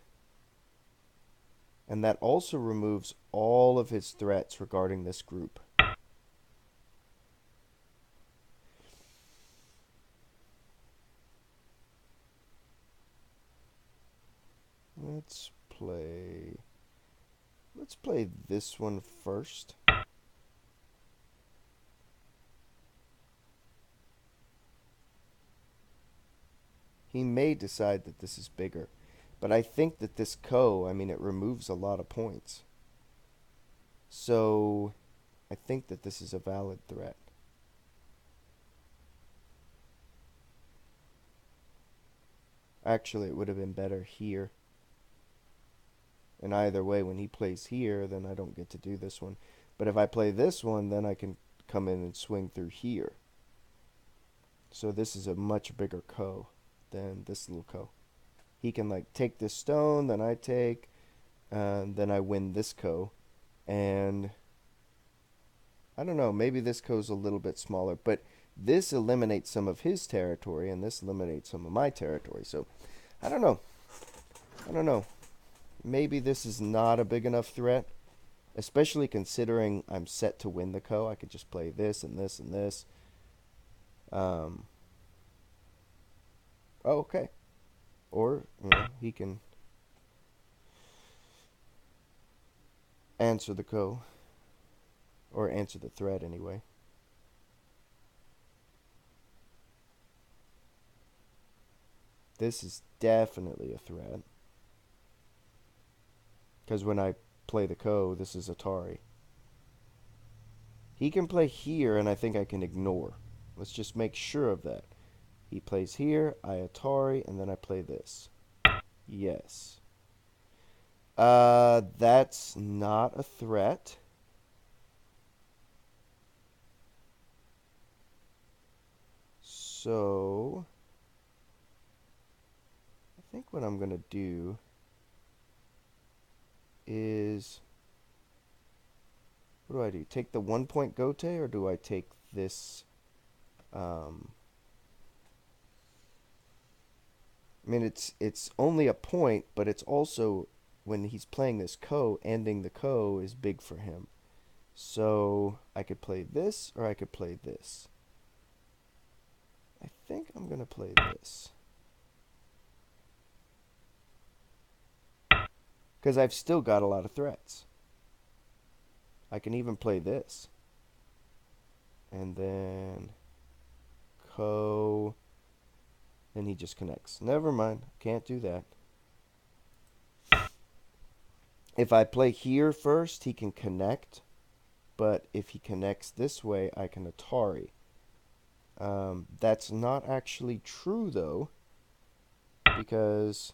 And that also removes all of his threats regarding this group. Let's play this one first. He may decide that this is bigger, but I think that this Ko, I mean, it removes a lot of points. So I think that this is a valid threat. Actually, it would have been better here. And either way, when he plays here, then I don't get to do this one. But if I play this one, then I can come in and swing through here. So this is a much bigger Ko than this little Ko. He can like take this stone, then I take, and then I win this Ko. And I don't know, maybe this Ko's a little bit smaller, but this eliminates some of his territory, and this eliminates some of my territory. So I don't know. I don't know. Maybe this is not a big enough threat, especially considering I'm set to win the Ko. I could just play this and this and this. Um, oh, okay. Or, he can answer the Ko. Or answer the threat anyway. This is definitely a threat. Because when I play the Ko, this is Atari. He can play here, and I think I can ignore. Let's just make sure of that. He plays here, I Atari, and then I play this. Yes. That's not a threat. So I think what I'm gonna do is, what do I do? Take the 1 point gote, or do I take this? I mean, it's only a point, but it's also, when he's playing this ko, ending the ko is big for him. So I could play this, or I could play this. I think I'm gonna play this, because I've still got a lot of threats. I can even play this, and then ko, and he just connects. Never mind, can't do that. If I play here first, he can connect, but if he connects this way, I can Atari. That's not actually true, though, because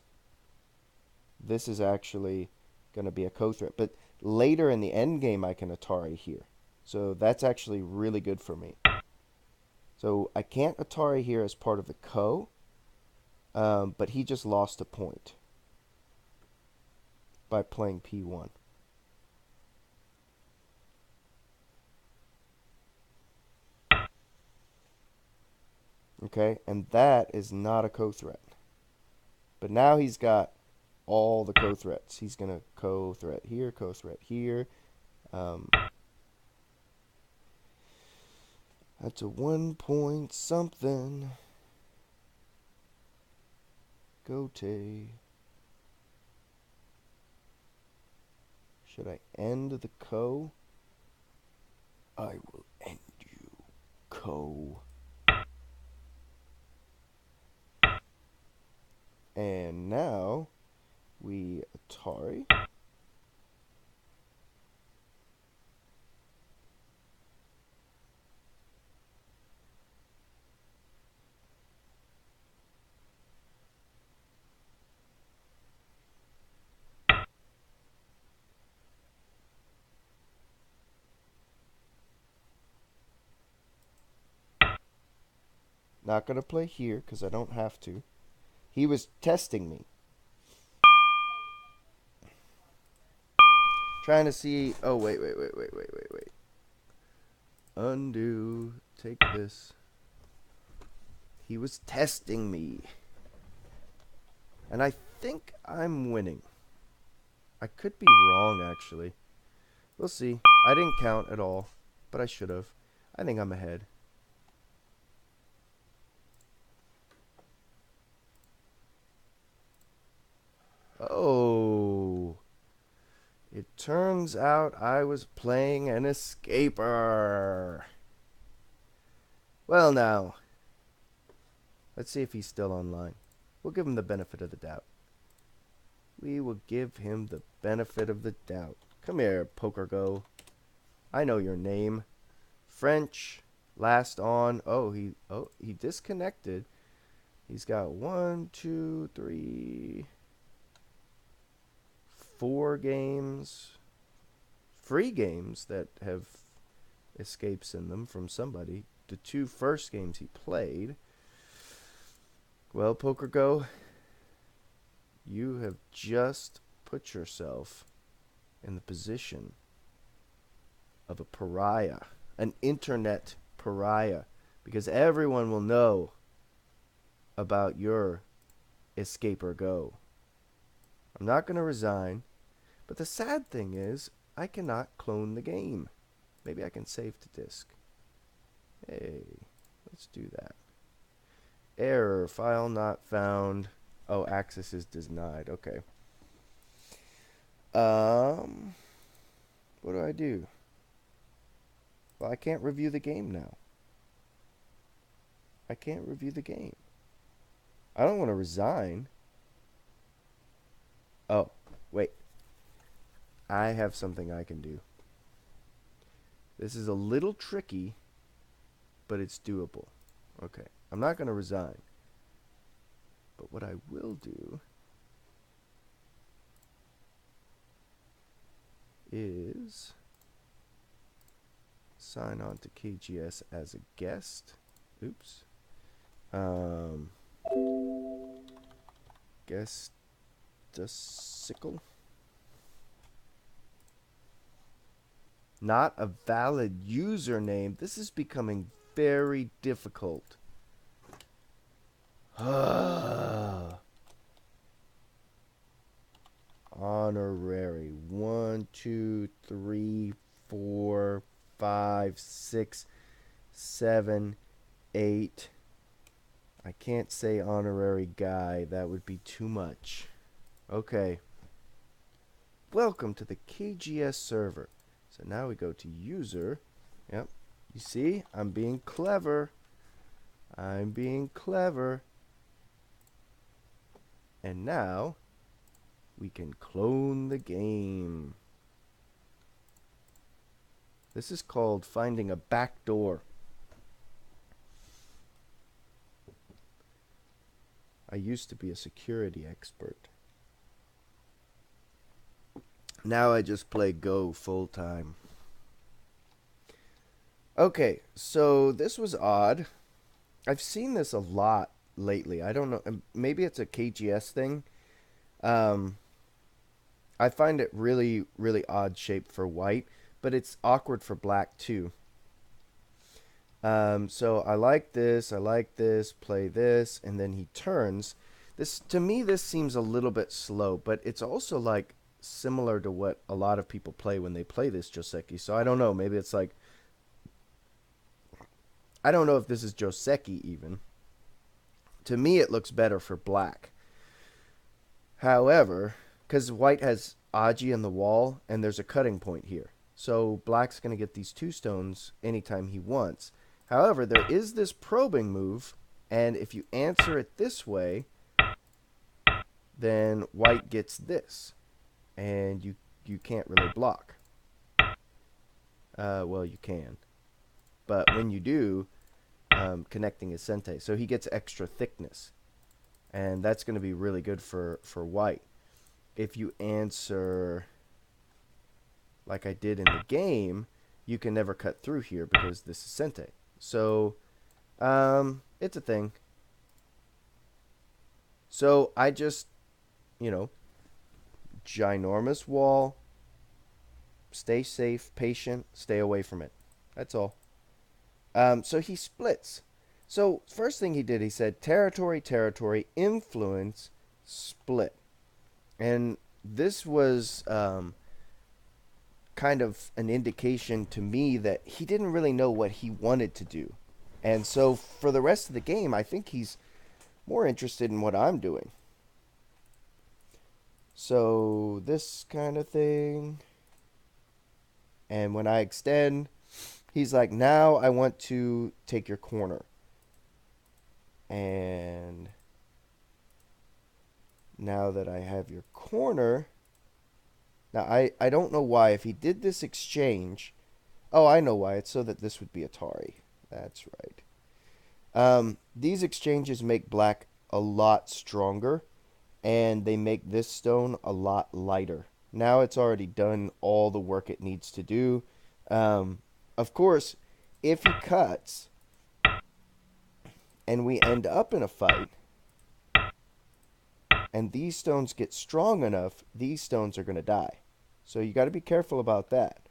this is actually going to be a ko threat. But later in the end game, I can Atari here. So that's actually really good for me. So I can't Atari here as part of the ko, but he just lost a point by playing P1. Okay, and that is not a ko threat. But now he's got all the ko threats. He's going to ko threat here, ko threat here. That's a 1 point something. Gote. Should I end the ko? I will end you, ko. And now we Atari. Not going to play here because I don't have to. He was testing me. Trying to see. Oh, wait. Undo. Take this. He was testing me. And I think I'm winning. I could be wrong, actually. We'll see. I didn't count at all, but I should have. I think I'm ahead. Oh. It turns out I was playing an escaper. Well, now, let's see if he's still online. We'll give him the benefit of the doubt. We will give him the benefit of the doubt. Come here, Poker Go. I know your name. French. Last on. Oh, he disconnected. He's got 1, 2, 3, 4 games. Free games that have escapes in them from somebody. The 2 first games he played. Well, Poker Go, you have just put yourself in the position of a pariah, an internet pariah, because everyone will know about your escaper go. I'm not going to resign, but the sad thing is I cannot clone the game. Maybe I can save to disk. Hey, let's do that. Error, file not found. Oh, access is denied. Okay. What do I do? Well, I can't review the game now. I can't review the game. I don't want to resign. Oh, wait. I have something I can do. This is a little tricky, but it's doable. Okay. I'm not going to resign. But what I will do is sign on to KGS as a guest. Oops. Um, guess the sickle. Not a valid username. This is becoming very difficult. Honorary. 1, 2, 3, 4, 5, 6, 7, 8. I can't say honorary guy. That would be too much. Okay. Welcome to the KGS server. So now we go to user. Yep. You see? I'm being clever. I'm being clever. And now we can clone the game. This is called finding a back door. I used to be a security expert. Now I just play Go full time. Okay, so this was odd. I've seen this a lot lately. I don't know. Maybe it's a KGS thing. Um, I find it really, really odd shape for white, but it's awkward for black too. So I like this. I like this. Play this, and then he turns. This to me, this seems a little bit slow, but it's also like similar to what a lot of people play when they play this Joseki. So I don't know. Maybe it's like I don't know if this is Joseki even. To me, it looks better for black. However, because white has Aji in the wall, and there's a cutting point here. So black's going to get these two stones anytime he wants. However, there is this probing move, and if you answer it this way, then white gets this, and you can't really block. Well, you can, but when you do, connecting is sente, so he gets extra thickness, and that's going to be really good for white. If you answer like I did in the game, you can never cut through here because this is sente. So, it's a thing. So I just, you know, ginormous wall. Stay safe, patient, stay away from it. That's all. So he splits. So first thing he did, he said territory, territory, influence, split. And this was kind of an indication to me that he didn't really know what he wanted to do. And so for the rest of the game, I think he's more interested in what I'm doing. So this kind of thing. And when I extend, he's like, now I want to take your corner. And now that I have your corner, now I don't know why. If he did this exchange, oh, I know why. It's so that this would be Atari. That's right. These exchanges make black a lot stronger, and they make this stone a lot lighter. Now it's already done all the work it needs to do. Of course, if he cuts and we end up in a fight, and these stones get strong enough, these stones are going to die. So you got to be careful about that.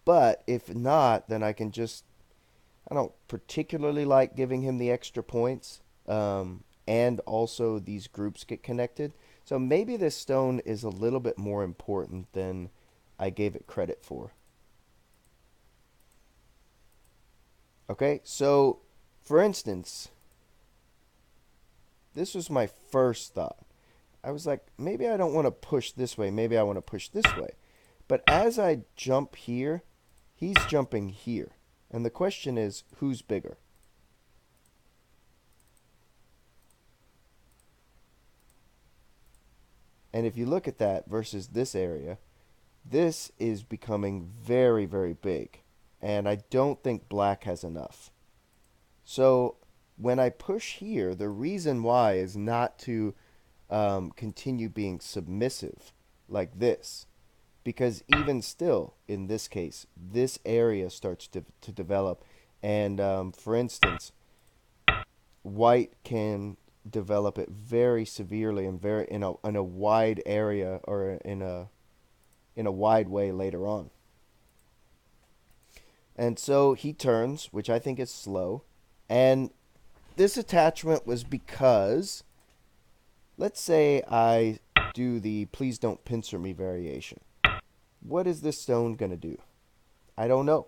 But if not, then I can just, I don't particularly like giving him the extra points. And also these groups get connected. So maybe this stone is a little bit more important than I gave it credit for. Okay, so for instance, this was my first thought. I was like, maybe I don't want to push this way. Maybe I want to push this way. But as I jump here, he's jumping here. And the question is, who's bigger? And if you look at that versus this area, this is becoming very, very big. And I don't think black has enough. So when I push here, the reason why is not to continue being submissive like this. Because even still, in this case, this area starts to develop. And for instance, white can develop it very severely and very in a wide area, or in a wide way later on. And so he turns, which I think is slow. And this attachment was because, let's say I do the please don't pincer me variation. What is this stone going to do? I don't know.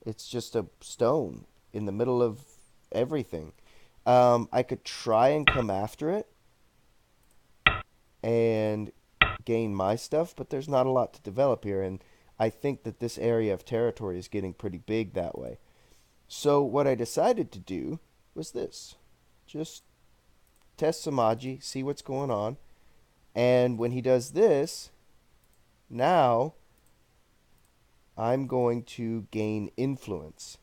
It's just a stone in the middle of everything. I could try and come after it and gain my stuff, but there's not a lot to develop here. And I think that this area of territory is getting pretty big that way. So what I decided to do was this. Just test Samaji, see what's going on. And when he does this, now I'm going to gain influence.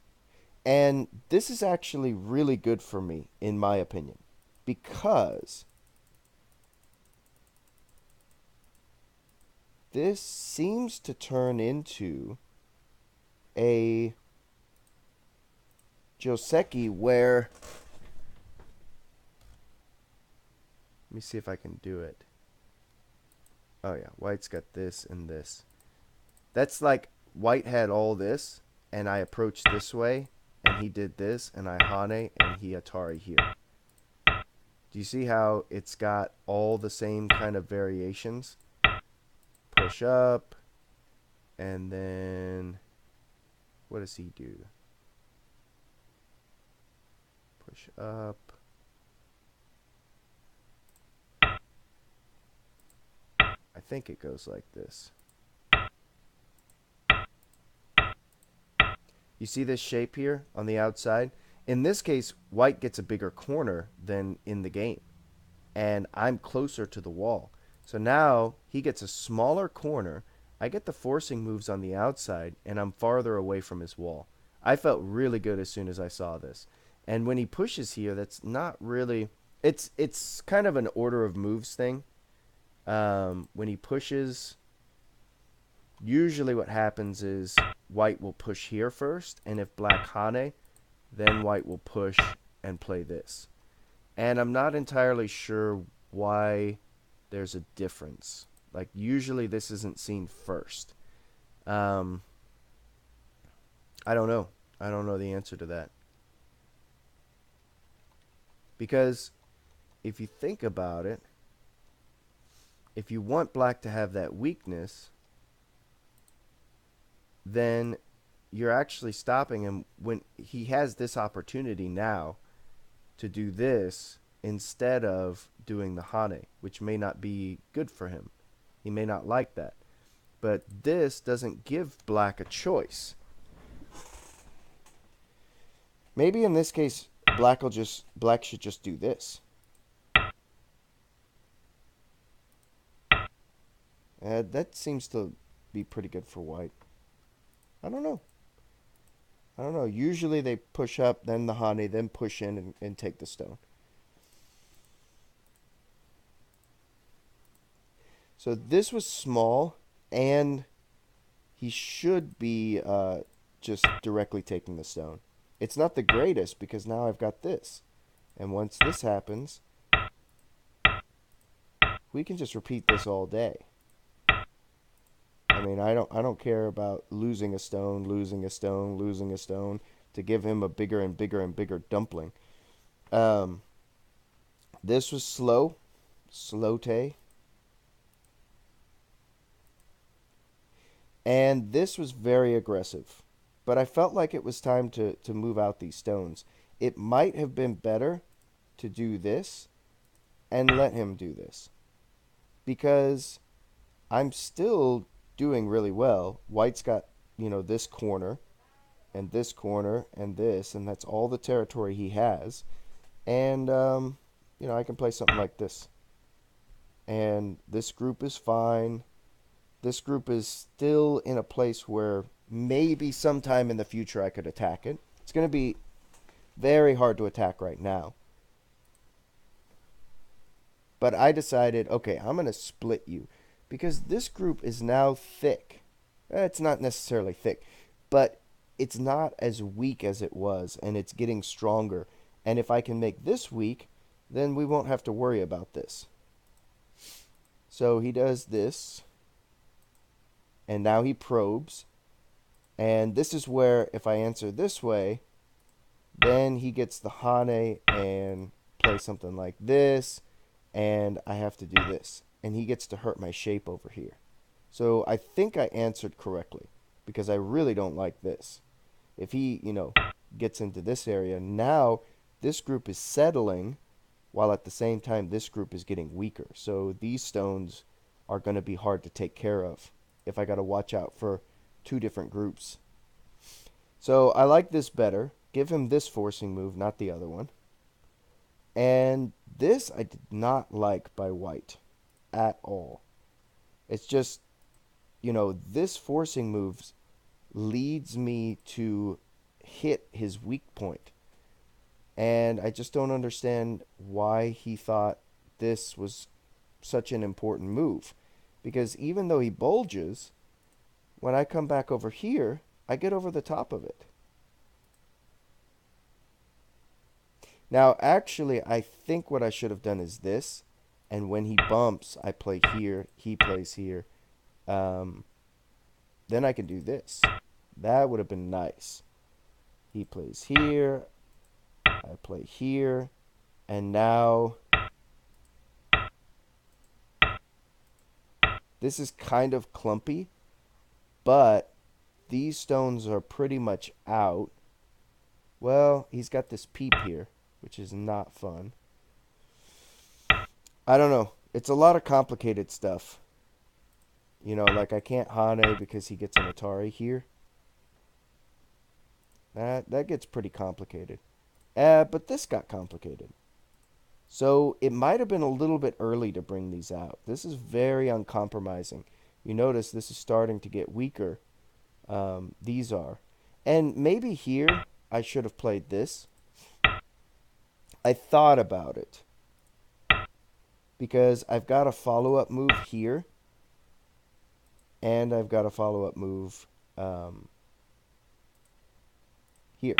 And this is actually really good for me, in my opinion, because this seems to turn into a Joseki where, let me see if I can do it. Oh yeah, white's got this and this. That's like white had all this, and I approached this way, and he did this, and I Hane, and he Atari here. Do you see how it's got all the same kind of variations? Push up, and then what does he do? Push up. I think it goes like this. You see this shape here on the outside? In this case, white gets a bigger corner than in the game. And I'm closer to the wall. So now he gets a smaller corner. I get the forcing moves on the outside, and I'm farther away from his wall. I felt really good as soon as I saw this. And when he pushes here, that's not really... It's kind of an order of moves thing. When he pushes, usually what happens is white will push here first, and if black Hane, then white will push and play this. And I'm not entirely sure why there's a difference. Like, usually this isn't seen first. I don't know. I don't know the answer to that. Because if you think about it, if you want black to have that weakness, then you're actually stopping him when he has this opportunity now to do this instead of doing the Hane, which may not be good for him. He may not like that. But this doesn't give black a choice. Maybe in this case, black should just do this. That seems to be pretty good for white. I don't know. Usually they push up, then the Hane, then push in and take the stone. So this was small, and he should be just directly taking the stone. It's not the greatest because now I've got this. And once this happens, we can just repeat this all day. I mean, I don't care about losing a stone to give him a bigger and bigger and bigger dumpling. This was slow-te. And this was very aggressive. But I felt like it was time to move out these stones. It might have been better to do this and let him do this. Because I'm still doing really well. White's got, this corner and this corner and this, and that's all the territory he has. And, I can play something like this. And this group is fine. This group is still in a place where maybe sometime in the future I could attack it. It's going to be very hard to attack right now. But I decided, okay, I'm going to split you. Because this group is now thick. It's not necessarily thick, but it's not as weak as it was, and it's getting stronger. And if I can make this weak, then we won't have to worry about this. So he does this, and now he probes. And this is where, if I answer this way, then he gets the Hane and play something like this, and I have to do this. And he gets to hurt my shape over here. So I think I answered correctly, because I really don't like this. If he, gets into this area, now this group is settling, while at the same time this group is getting weaker. So these stones are going to be hard to take care of if I got to watch out for two different groups. So I like this better. Give him this forcing move, not the other one. And this I did not like by white at all. It's just, this forcing moves leads me to hit his weak point. And I just don't understand why he thought this was such an important move. Because even though he bulges, when I come back over here, I get over the top of it. Now, actually, I think what I should have done is this. And when he bumps, I play here. He plays here. Then I can do this. That would have been nice. He plays here. I play here. And now this is kind of clumpy, but these stones are pretty much out. Well, he's got this peep here, which is not fun. I don't know. It's a lot of complicated stuff. Like I can't Hane because he gets an Atari here. That gets pretty complicated. But this got complicated. So it might have been a little bit early to bring these out. This is very uncompromising. You notice this is starting to get weaker. These are. And maybe here I should have played this. I thought about it. Because I've got a follow-up move here. And I've got a follow-up move here.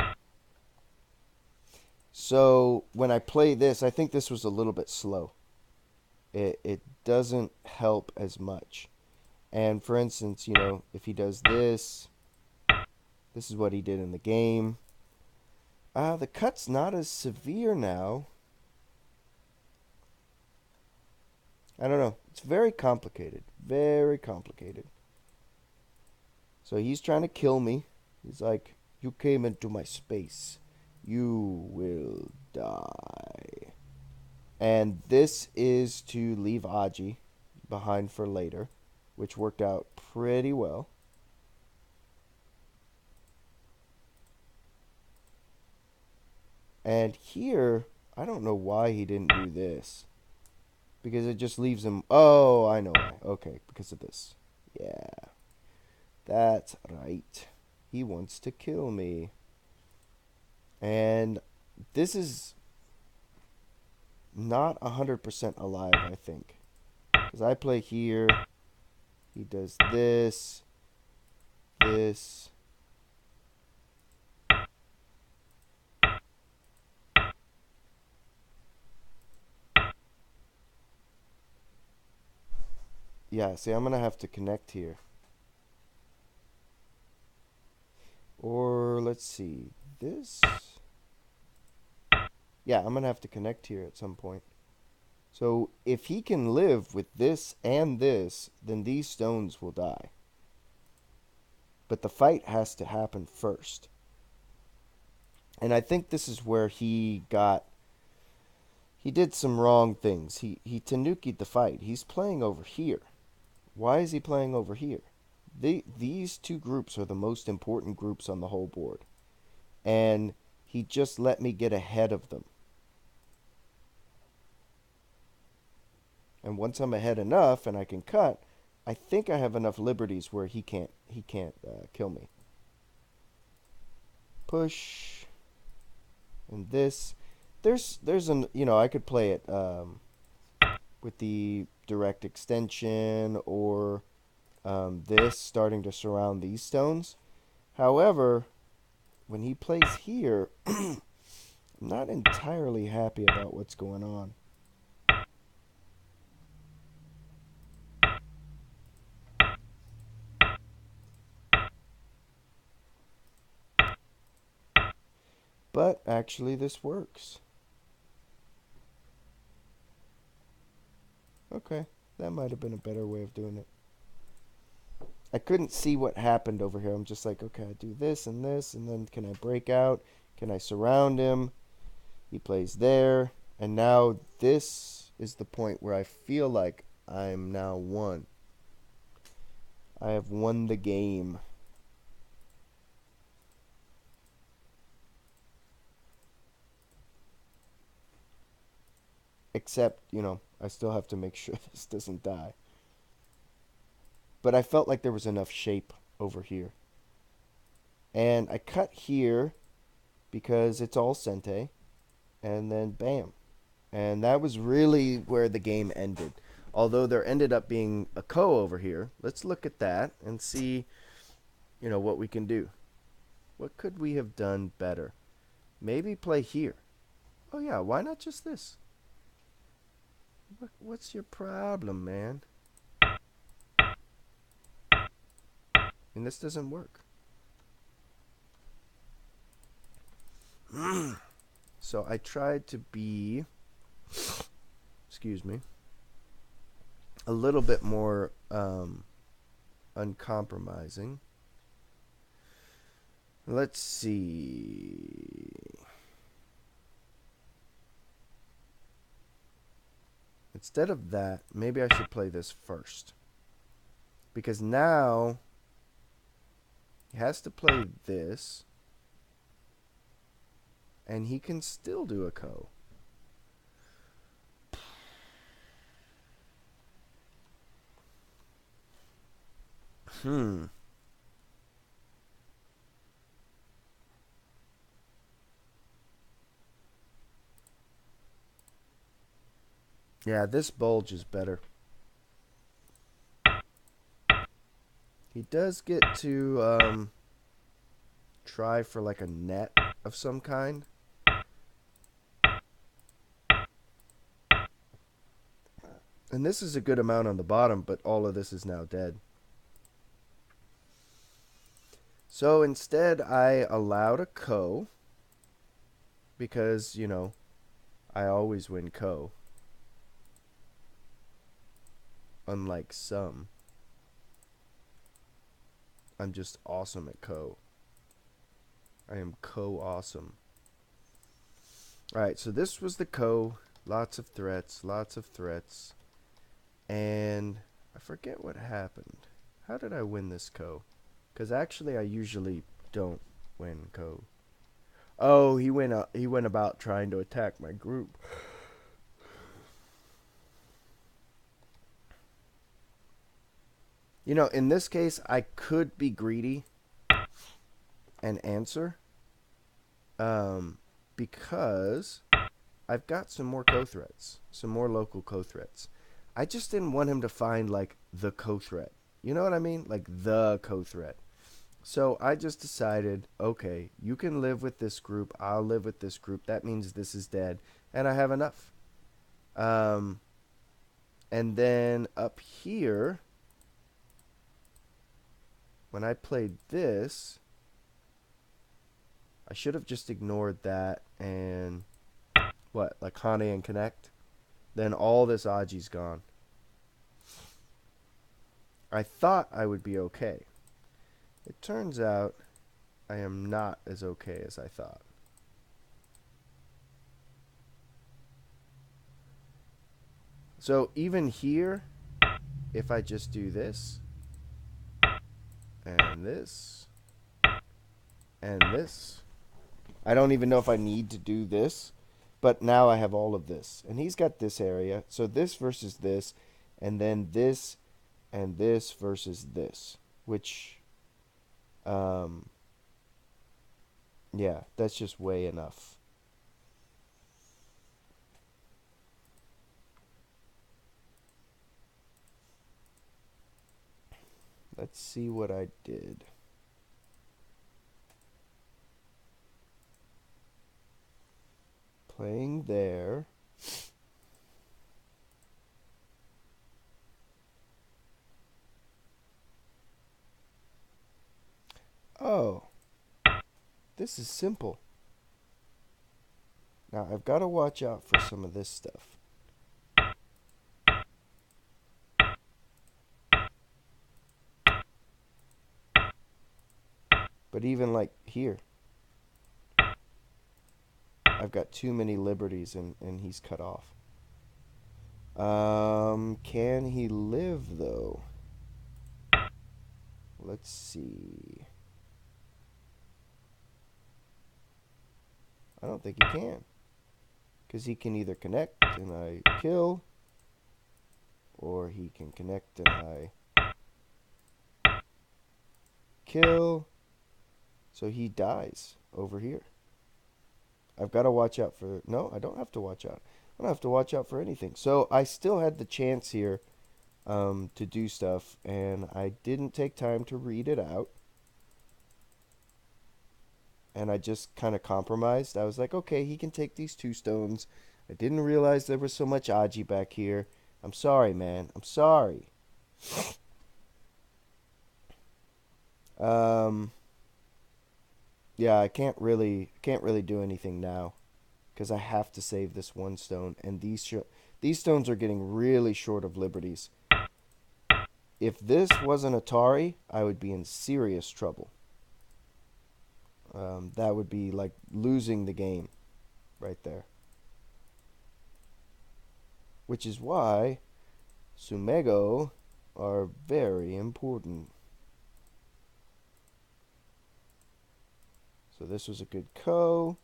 So when I play this, I think this was a little bit slow. It doesn't help as much. And for instance, if he does this, this is what he did in the game. The cut's not as severe now. I don't know. It's very complicated. Very complicated. So he's trying to kill me. He's like, you came into my space. You will die. And this is to leave Aji behind for later, which worked out pretty well. And here, I don't know why he didn't do this. Because it just leaves him... Oh, I know why. Okay, because of this. Yeah. That's right. He wants to kill me. And this is not 100% alive, I think. Because I play here. He does this. This. Yeah, see, I'm going to have to connect here. Or, let's see. This. Yeah, I'm going to have to connect here at some point. So, if he can live with this and this, then these stones will die. But the fight has to happen first. And I think this is where he did some wrong things. He tanuki'd the fight. He's playing over here. Why is he playing over here? These two groups are the most important groups on the whole board. And he just let me get ahead of them. And once I'm ahead enough and I can cut, I think I have enough liberties where he can't kill me. Push. And this. There's an, I could play it with the direct extension or this starting to surround these stones. However, when he plays here, I'm not entirely happy about what's going on. But actually this works. Okay, that might have been a better way of doing it. I couldn't see what happened over here. I'm just like, okay, I do this, and then can I break out? Can I surround him? He plays there. And now this is the point where I feel like I'm now won. I have won the game. Except, I still have to make sure this doesn't die. But I felt like there was enough shape over here. And I cut here because it's all Sente. And then bam. And that was really where the game ended. Although there ended up being a Ko over here. Let's look at that and see, what we can do. What could we have done better? Maybe play here. Oh yeah, why not just this? What's your problem, man? And this doesn't work. So I tried to be, excuse me, a little bit more uncompromising. Let's see. Instead of that, maybe I should play this first. Because now he has to play this. And he can still do a Ko. Yeah, this bulge is better. He does get to try for like a net of some kind. And this is a good amount on the bottom, but all of this is now dead. So instead, I allowed a Ko. Because, I always win Ko. Unlike some. I'm just awesome at Ko. I am Ko awesome. Alright, so this was the Ko. Lots of threats, lots of threats. And I forget what happened. How did I win this Ko? Because actually I usually don't win Ko. Oh, he went about trying to attack my group. In this case, I could be greedy and answer. Because I've got some more Ko threats. Some more local Ko threats. I just didn't want him to find, like, the Ko threat. You know what I mean? Like, the Ko threat. So I just decided, okay, you can live with this group. I'll live with this group. That means this is dead. And I have enough. And then up here, when I played this, I should have just ignored that and, what, like Hane and Connect? Then all this Aji's gone. I thought I would be okay. It turns out I am not as okay as I thought. So even here, if I just do this, and this, and this, I don't even know if I need to do this, but now I have all of this. And he's got this area, so this versus this, and then this, and this versus this, which, yeah, that's just way enough. Let's see what I did. Playing there. Oh, this is simple. Now I've got to watch out for some of this stuff. But even like here, I've got too many liberties and he's cut off. Can he live though? Let's see. I don't think he can. Because he can either connect and I kill, or he can connect and I kill. So he dies over here. I've got to watch out for... No, I don't have to watch out. I don't have to watch out for anything. So I still had the chance here to do stuff, and I didn't take time to read it out. And I just kind of compromised. I was like, okay, he can take these 2 stones. I didn't realize there was so much Aji back here. I'm sorry, man. I'm sorry. Yeah, I can't really do anything now because I have to save this 1 stone, and these stones are getting really short of liberties. If this wasn't Atari, I would be in serious trouble. That would be like losing the game right there. Which is why Sumego are very important. So this was a good ko,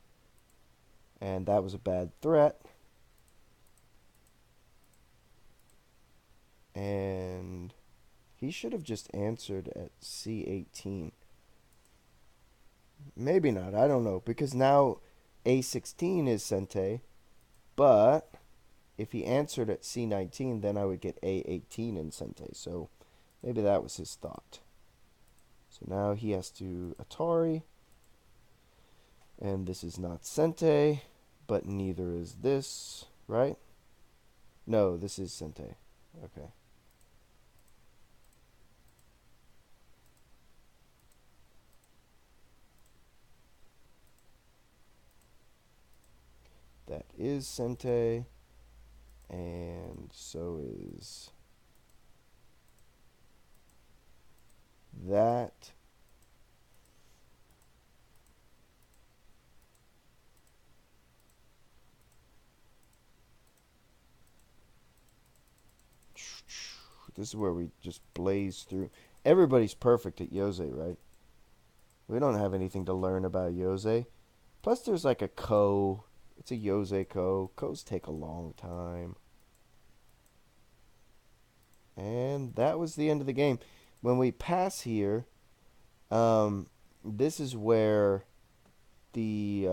and that was a bad threat. And he should have just answered at C18. Maybe not, I don't know, because now A16 is Sente, but if he answered at C19, then I would get A18 in Sente, so maybe that was his thought. So now he has to Atari, and this is not Sente, but neither is this, right? No, this is Sente. Okay. That is Sente, and so is that. This is where we just blaze through. Everybody's perfect at Yose, right? We don't have anything to learn about Yose. Plus, there's like a ko. It's a Yose ko. Kos take a long time. And that was the end of the game. When we pass here, this is where the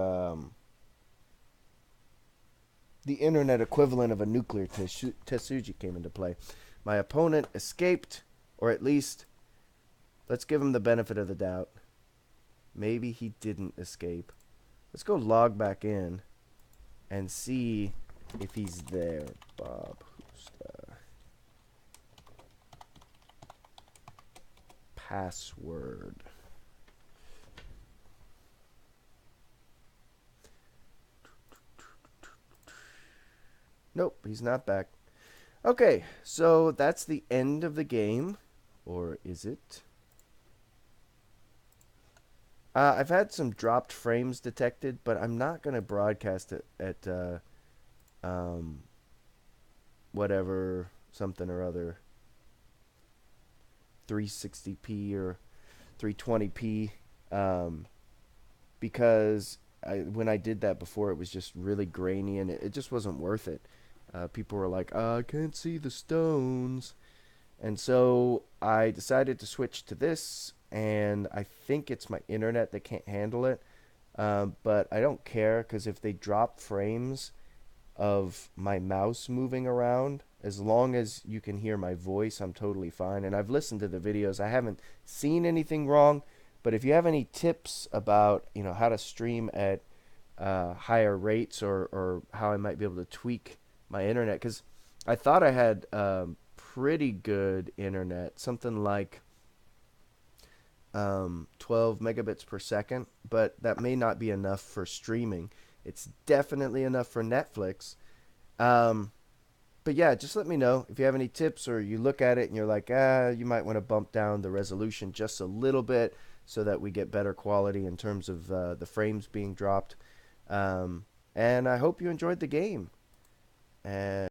internet equivalent of a nuclear Tetsuji came into play. My opponent escaped, or at least, let's give him the benefit of the doubt. Maybe he didn't escape. Let's go log back in and see if he's there. Bob Husta. Password. Nope, he's not back. Okay, so that's the end of the game. Or is it? I've had some dropped frames detected, but I'm not going to broadcast it at whatever, something or other, 360p or 320p, because when I did that before, it was just really grainy, and it just wasn't worth it. People were like, I can't see the stones. And so I decided to switch to this, and I think it's my internet that can't handle it. But I don't care, because if they drop frames of my mouse moving around, as long as you can hear my voice, I'm totally fine. And I've listened to the videos. I haven't seen anything wrong. But if you have any tips about, how to stream at higher rates, or how I might be able to tweak my internet, because I thought I had pretty good internet, something like 12 megabits per second, but that may not be enough for streaming. It's definitely enough for Netflix. Um, but yeah, just let me know if you have any tips, or you look at it and you're like, you might want to bump down the resolution just a little bit so that we get better quality in terms of the frames being dropped. Um, and I hope you enjoyed the game. And